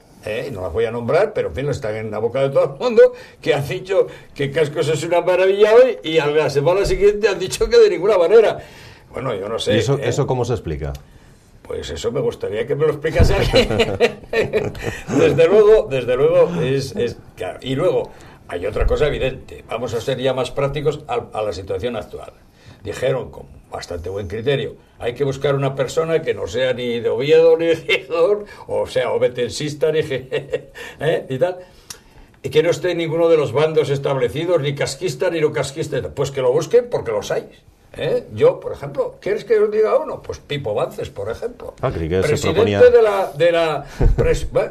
no las voy a nombrar, pero en fin, están en la boca de todo el mundo, que han dicho que Cascos es una maravilla hoy y a la semana siguiente han dicho que de ninguna manera. Bueno, yo no sé. ¿Y eso cómo se explica? Pues eso me gustaría que me lo explicase alguien. Desde luego es claro. Y luego hay otra cosa evidente. Vamos a ser ya más prácticos a la situación actual. Dijeron con bastante buen criterio, hay que buscar una persona que no sea ni de Oviedo ni de Gijón, o sea, ovetensista ni y tal, y que no esté en ninguno de los bandos establecidos, ni casquista ni no casquista. Pues que lo busquen, porque los hay. Yo, por ejemplo, ¿quieres que os diga uno? Pues Pipo Bances, por ejemplo. Presidente de la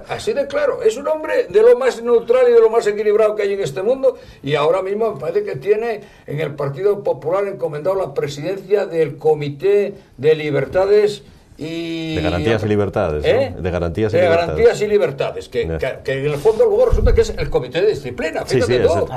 así de claro, es un hombre de lo más neutral y de lo más equilibrado que hay en este mundo, y ahora mismo me parece que tiene en el Partido Popular encomendado la presidencia del Comité de Libertades y... De garantías y libertades, ¿no? De garantías y libertades, que en el fondo luego resulta que es el comité de disciplina, fíjate todo.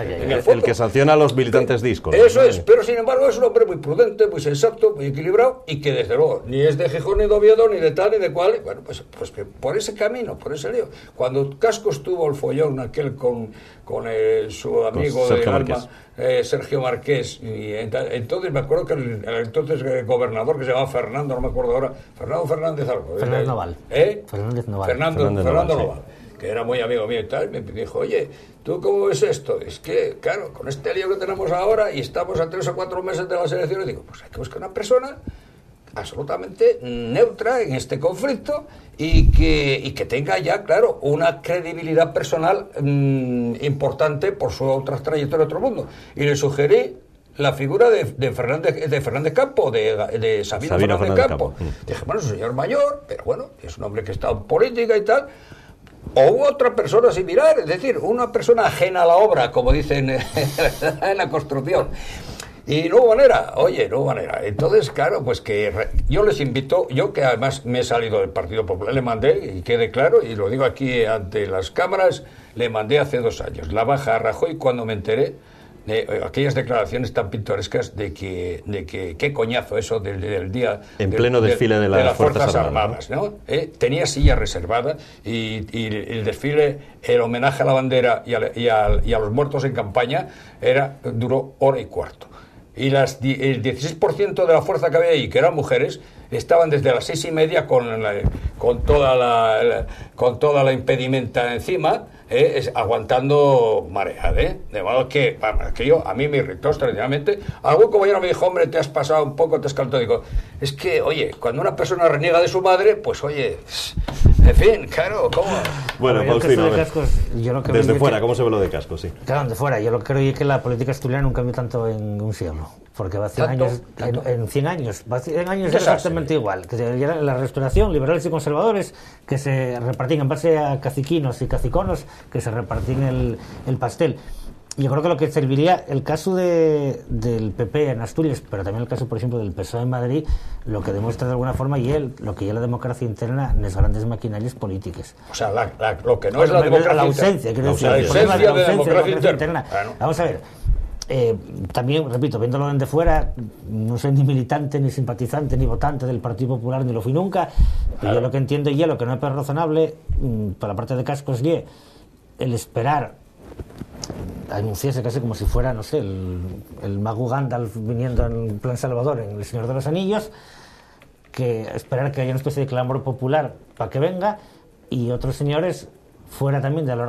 El que sanciona a los militantes discos. Eso es, pero sin embargo es un hombre muy prudente, muy sensato, muy equilibrado, y que desde luego ni es de Gijón, ni de Oviedo, ni de tal, ni de cual. Bueno, pues que por ese camino, por ese lío. Cuando Cascos tuvo el follón aquel con su amigo del alma, Sergio Marqués, y entonces me acuerdo que el entonces gobernador, que se llamaba Fernando, no me acuerdo ahora, Fernández algo. Fernández Noval. Fernando Noval, que era muy amigo mío y tal, me dijo, oye, ¿tú cómo ves esto? Es que, claro, con este lío que tenemos ahora y estamos a 3 o 4 meses de las elecciones, digo, pues hay que buscar una persona absolutamente neutra en este conflicto y que tenga ya, claro, una credibilidad personal importante por su otra trayectoria en otro mundo. Y le sugerí la figura de Fernández Campo, de Sabino Fernández Campo. Dije, bueno, es un señor mayor, pero bueno, es un hombre que está en política y tal. O otra persona similar, es decir, una persona ajena a la obra, como dicen en la construcción. Y no hubo manera. Entonces, claro, pues que yo les invito, yo que además me he salido del Partido Popular, le mandé, y quede claro, y lo digo aquí ante las cámaras, le mandé hace 2 años la baja a Rajoy cuando me enteré de aquellas declaraciones tan pintorescas de que qué coñazo eso del día... En pleno desfile de las Fuerzas Armadas, ¿no? Tenía silla reservada y el desfile, el homenaje a la bandera y a los muertos en campaña duró 1 hora y cuarto. Y el 16% de la fuerza que había ahí, que eran mujeres, estaban desde las 6:30 con toda la impedimenta encima, aguantando marea, de modo que a mí me irritó extraordinariamente. Algún compañero me dijo, hombre, te has pasado un poco, te has calentado. Digo, es que, oye, cuando una persona reniega de su madre, pues oye, en fin, claro, ¿cómo? Bueno, Faustino, desde fuera, ¿cómo se ve lo de Cascos? Sí. Claro, de fuera, yo lo creo que la política asturiana no cambió tanto en un siglo, porque va 100 años, en 100 años, va 100 años exactamente igual, que la restauración, liberales y conservadores, que se repartían en base a caciquinos y caciconos, que se repartían el pastel. Yo creo que lo que serviría el caso del PP en Asturias, pero también el caso, por ejemplo, del PSOE en Madrid, lo que demuestra de alguna forma lo que es la democracia interna en las grandes maquinarias políticas. O sea, lo que no es la democracia, la ausencia, la ausencia de democracia interna. Vamos a ver, También, repito, viéndolo desde fuera, no soy ni militante, ni simpatizante, ni votante del Partido Popular, ni lo fui nunca, pero yo lo que entiendo y lo que no es razonable, por la parte de Cascos, y el esperar anunciarse casi como si fuera, no sé, el mago Gandalf viniendo en plan Salvador en El Señor de los Anillos, que esperar que haya una especie de clamor popular para que venga, y otros señores fuera también de los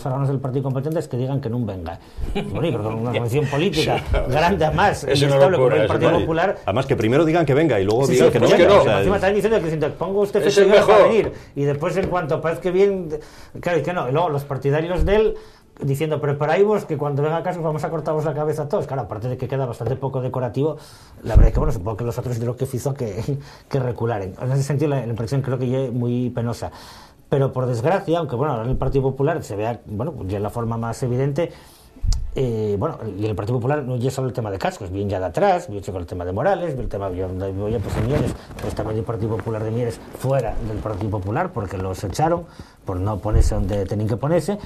órganos del partido competentes que digan que no venga. Bueno, pero con una condición política grande además y estable como el Partido Popular. Además que primero digan que venga y luego digan que no venga. O sea, encima están diciendo que si te pongo usted fecha para venir y después en cuanto parezca bien, claro, y que no. Y luego los partidarios de él diciendo, preparáis que cuando venga a casa vamos a cortaros la cabeza a todos. Claro, aparte de que queda bastante poco decorativo, la verdad es que, bueno, supongo que los otros de lo que hizo que recularen. En ese sentido, la impresión creo que es muy penosa. Pero por desgracia, aunque bueno, ahora en el Partido Popular se vea, bueno, ya la forma más evidente, bueno, y en el Partido Popular no ya solo el tema de Cascos, bien ya de atrás, bien con el tema de Morales, bien el tema de pues en Mieres, pues también el Partido Popular de Mieres fuera del Partido Popular porque los echaron por no ponerse donde tenían que ponerse.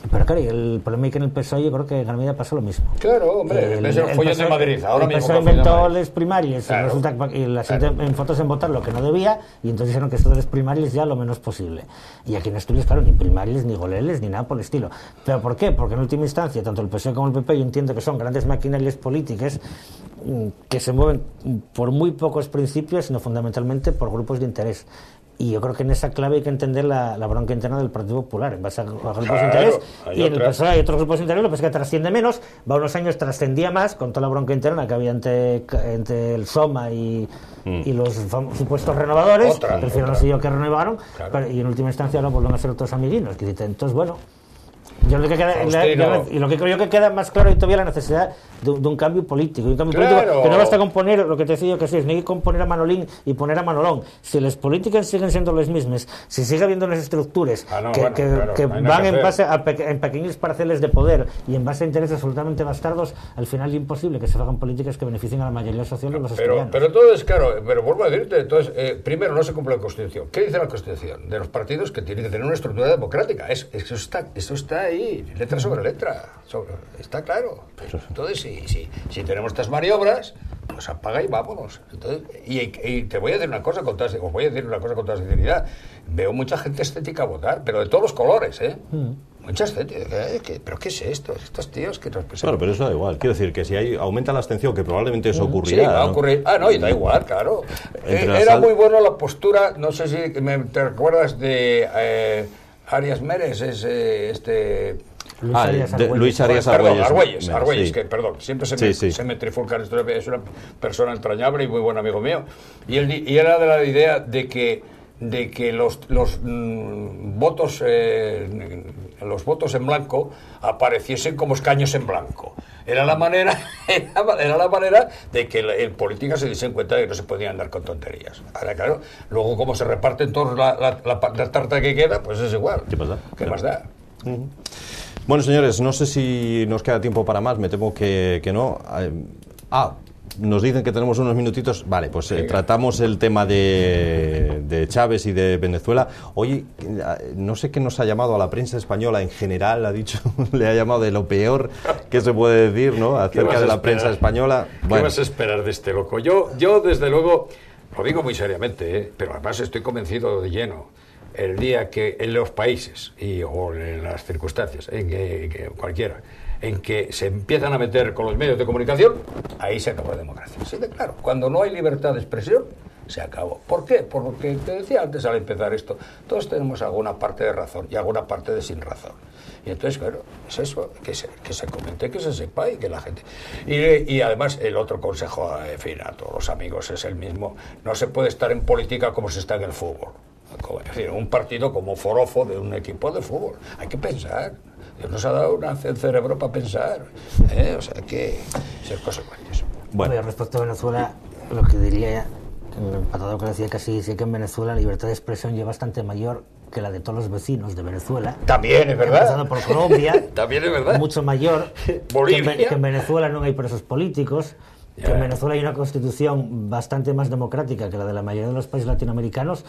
Pero claro, y el problema es que en el PSOE yo creo que en gran medida pasó lo mismo. Claro, hombre, el follón de Madrid. Ahora el PSOE inventó las primarias, claro, y resulta que la gente en fotos en votar lo que no debía, y entonces dijeron que esto de las primarias ya lo menos posible. Y aquí en Asturias, claro, ni primarias, ni goleles, ni nada por el estilo. ¿Pero por qué? Porque en última instancia, tanto el PSOE como el PP, yo entiendo que son grandes maquinarias políticas que se mueven por muy pocos principios, sino fundamentalmente por grupos de interés. Y yo creo que en esa clave hay que entender la bronca interna del Partido Popular, en base a grupos de interés, y en el PSOE hay otros grupos de interés, lo que pasa es que trasciende menos, va unos años trascendía más, con toda la bronca interna que había entre el SOMA y los supuestos renovadores, prefiero no sé yo que renovaron, pero, y en última instancia ahora vuelven a ser otros amiguinos, que dicen, entonces bueno, yo lo que queda, y lo que creo yo que queda más claro y todavía la necesidad de un cambio político, político que no basta con poner lo que te decía yo que sí, no hay que poner a Manolín y poner a Manolón. Si las políticas siguen siendo las mismas, si sigue habiendo unas estructuras que van en base en pequeños parceles de poder y en base a intereses absolutamente bastardos, al final es imposible que se hagan políticas que beneficien a la mayoría social de los asturianos. Pero entonces, claro, pero vuelvo a decirte, entonces, primero no se cumple la Constitución. ¿Qué dice la Constitución? De los partidos que tienen que tener una estructura democrática. Eso está ahí, letra sobre letra. Está claro. Entonces, si tenemos estas maniobras, pues apaga y vámonos. Entonces, y te voy a decir una cosa con toda sinceridad. Veo mucha gente estética a votar, pero de todos los colores, ¿eh? Mucha estética. ¿Pero qué es esto? Estos tíos que nos presentan. Claro, pero eso da igual. Quiero decir que si aumenta la abstención, que probablemente eso ocurrirá. Sí, va a ocurrir. No, y da igual, claro. Era muy bueno la postura, no sé si te recuerdas de Arias Meres, Luis Arias Argüelles. Argüelles, sí. que perdón, siempre se me trifulcan. Es una persona entrañable y muy buen amigo mío. Y era de la idea de que los votos en blanco apareciesen como escaños en blanco. Era la manera de que en política se diese cuenta de que no se podía andar con tonterías. Ahora, claro, luego como se reparten todos la tarta que queda, pues es igual. ¿Qué más da? Bueno, señores, no sé si nos queda tiempo para más, me temo que no. Nos dicen que tenemos unos minutitos. Vale, pues tratamos el tema de Chávez y de Venezuela. Oye, no sé qué nos ha llamado a la prensa española en general, le ha llamado de lo peor que se puede decir, ¿no? Acerca de la prensa española. ¿Qué vas a esperar de este loco? Yo desde luego, lo digo muy seriamente, pero además estoy convencido de lleno. El día que en los países o en las circunstancias, cualquiera, en que se empiezan a meter con los medios de comunicación, ahí se acabó la democracia. Sí, claro, cuando no hay libertad de expresión, se acabó. ¿Por qué? Porque te decía antes al empezar esto, todos tenemos alguna parte de razón y alguna parte de sin razón. Y entonces, claro, es eso, que se comente, que se sepa y que la gente... Y además, el otro consejo, en fin, a todos los amigos es el mismo. No se puede estar en política como se está en el fútbol. Es decir, un partido como forofo de un equipo de fútbol. Hay que pensar. Dios nos ha dado un cerebro para pensar. O sea, hay que ser consecuentes. Bueno, respecto a Venezuela, lo que diría, empatado con lo que decía casi, sí que en Venezuela la libertad de expresión es bastante mayor que la de todos los vecinos de Venezuela. También es verdad. Empezando por Colombia. También es verdad. Mucho mayor. Bolivia. Que en Venezuela no hay presos políticos. Que en Venezuela hay una constitución bastante más democrática que la de la mayoría de los países latinoamericanos.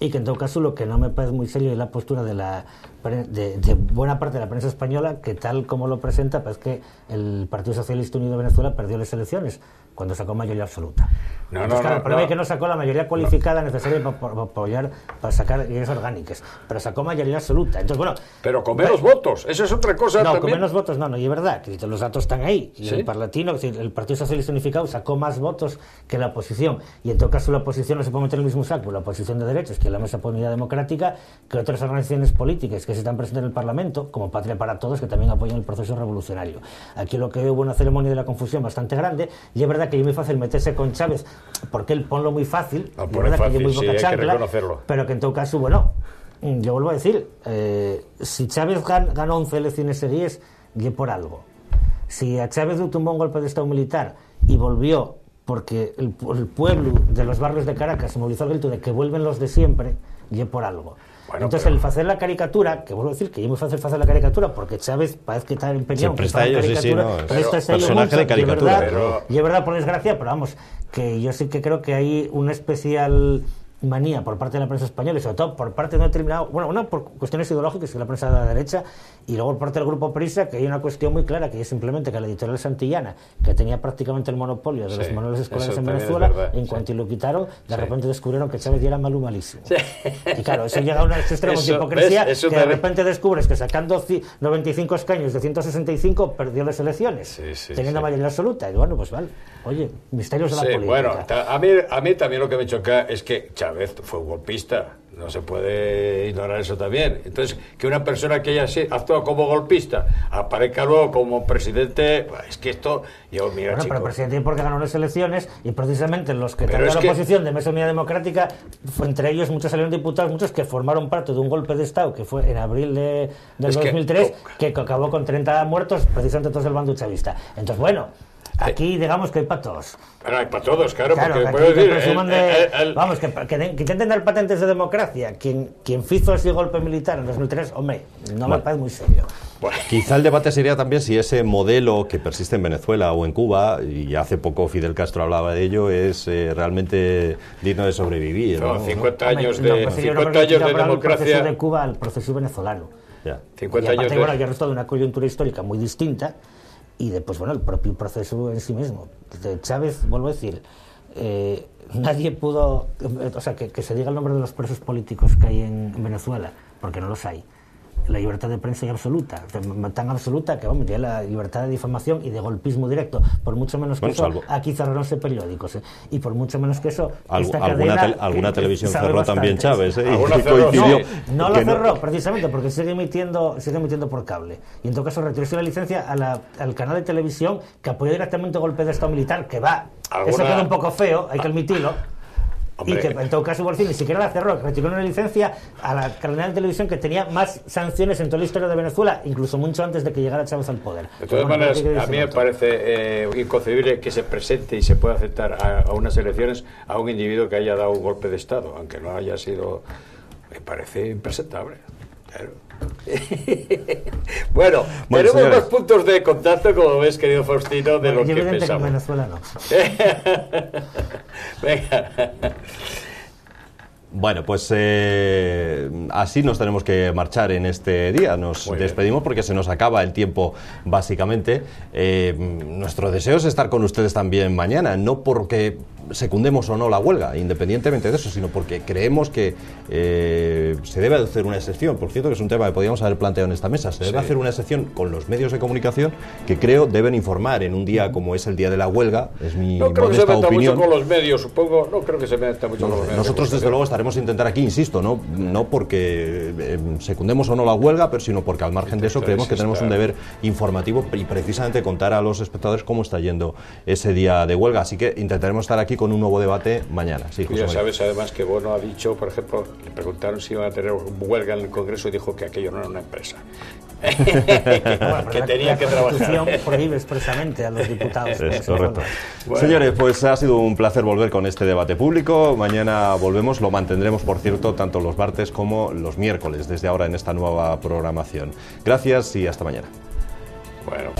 y que en todo caso lo que no me parece muy serio es la postura de buena parte de la prensa española, que tal como lo presenta, pues que el Partido Socialista Unido de Venezuela perdió las elecciones cuando sacó mayoría absoluta. El problema es que no sacó la mayoría cualificada necesaria para apoyar, para sacar ideas orgánicas, pero sacó mayoría absoluta. Entonces, bueno, pero con menos votos, eso es otra cosa. No, también. con menos votos no, y es verdad, que los datos están ahí. Y ¿Sí? el Parlatino, el Partido Socialista Unificado sacó más votos que la oposición, y en todo caso la oposición no se puede meter en el mismo saco, la oposición de derechos, que es la Mesa por Unidad Democrática, que otras organizaciones políticas que se están presentes en el Parlamento, como Patria para Todos, que también apoyan el proceso revolucionario. Aquí lo que hubo una ceremonia de la confusión bastante grande, y es verdad que es muy fácil meterse con Chávez, porque él ponlo muy fácil, es verdad fácil, que muy poca chancla, hay que reconocerlo. Pero que en todo caso, bueno, yo vuelvo a decir, si Chávez ganó 11 elecciones seguidas, y por algo. Si a Chávez le tumbó un golpe de Estado militar y volvió porque el pueblo de los barrios de Caracas se movilizó al grito de que vuelven los de siempre, y por algo. Bueno, entonces, el hacer la caricatura, que vuelvo a decir que es muy fácil hacer la caricatura, porque Chávez parece que está empeñado en está ellos, caricatura, pero personaje de caricatura. Y es verdad, por desgracia, pero vamos, que yo sí que creo que hay una especial manía por parte de la prensa española y sobre todo por parte de un determinado, bueno, una por cuestiones ideológicas, que es la prensa de la derecha, y luego por parte del grupo Prisa, que hay una cuestión muy clara, que es simplemente que la editorial Santillana, que tenía prácticamente el monopolio de los manuales escolares en Venezuela, en cuanto lo quitaron, de repente descubrieron que Chávez ya era malísimo. Y claro, eso llega a un extremo de hipocresía, que de repente descubres que sacando 95 escaños de 165 perdió las elecciones, teniendo mayoría absoluta. Y bueno, pues vale, oye, misterios de la política. Bueno, a mí también lo que me choca es que Chávez fue un golpista, no se puede ignorar eso también. Entonces, que una persona que haya actuado como golpista aparezca luego como presidente, es que esto, yo, mira, bueno, chico, pero presidente porque ganó las elecciones, y precisamente los que traen la oposición de Mesa Unidad Democrática, fue entre ellos muchos salieron diputados, muchos que formaron parte de un golpe de Estado que fue en abril del 2003, que acabó con 30 muertos, precisamente todos del bando chavista. Entonces, bueno, aquí digamos que hay para todos. Bueno, hay para todos, claro, porque puedo decir, vamos, que intenten dar patentes de democracia. Quien hizo ese golpe militar en 2003, hombre, no me parece muy serio. Bueno, quizá el debate sería también si ese modelo que persiste en Venezuela o en Cuba, y hace poco Fidel Castro hablaba de ello, es realmente digno de sobrevivir. No, 50 años de democracia. El proceso de Cuba al proceso venezolano. Ya. 50 años de... Bueno, ya resultado de una coyuntura histórica muy distinta, y después, bueno, el propio proceso en sí mismo. De Chávez, vuelvo a decir, nadie pudo, o sea, que se diga el nombre de los presos políticos que hay en Venezuela, porque no los hay. La libertad de prensa es absoluta, tan absoluta que, vamos, ya la libertad de difamación y de golpismo directo, por mucho menos que eso, aquí cerraronse periódicos, y por mucho menos que eso, alguna televisión cerró bastante. También Chávez, no lo cerró, precisamente porque sigue emitiendo por cable, y en todo caso retiró la licencia al canal de televisión que apoyó directamente el golpe de Estado militar, que va, eso queda un poco feo, hay que admitirlo. Hombre. Y que en todo caso, por fin, ni siquiera la cerró, retiró una licencia a la cadena de televisión que tenía más sanciones en toda la historia de Venezuela, incluso mucho antes de que llegara Chávez al poder. De todas maneras, a mí me parece inconcebible que se presente y se pueda aceptar a unas elecciones a un individuo que haya dado un golpe de Estado, aunque no haya sido... Me parece impresentable. Claro. Bueno, tenemos señores, más puntos de contacto, como ves, querido Faustino, de lo que pensamos. Que en Venezuela no. Venga. Bueno, pues así nos tenemos que marchar en este día. Nos despedimos porque se nos acaba el tiempo, básicamente. Nuestro deseo es estar con ustedes también mañana, no porque secundemos o no la huelga, independientemente de eso, sino porque creemos que se debe hacer una excepción. Por cierto, que es un tema que podríamos haber planteado en esta mesa. Se debe hacer una excepción con los medios de comunicación que creo deben informar en un día como es el día de la huelga. Es mi no creo que se meta opinión. Mucho con los medios, supongo. No creo que se meta mucho con los medios. Nosotros, desde luego, estaremos a intentar aquí, insisto, no porque secundemos o no la huelga, pero sino porque al margen de eso creemos que tenemos un deber informativo y precisamente contar a los espectadores cómo está yendo ese día de huelga. Así que intentaremos estar aquí con un nuevo debate mañana. Sí, ya sabes, además, que Bono ha dicho, por ejemplo, le preguntaron si iban a tener huelga en el Congreso y dijo que aquello no era una empresa. que tenía que trabajar. La Constitución prohíbe expresamente a los diputados. Es correcto. Bueno. Señores, pues ha sido un placer volver con este debate público. Mañana volvemos, lo mantendremos, por cierto, tanto los martes como los miércoles, desde ahora en esta nueva programación. Gracias y hasta mañana. Bueno.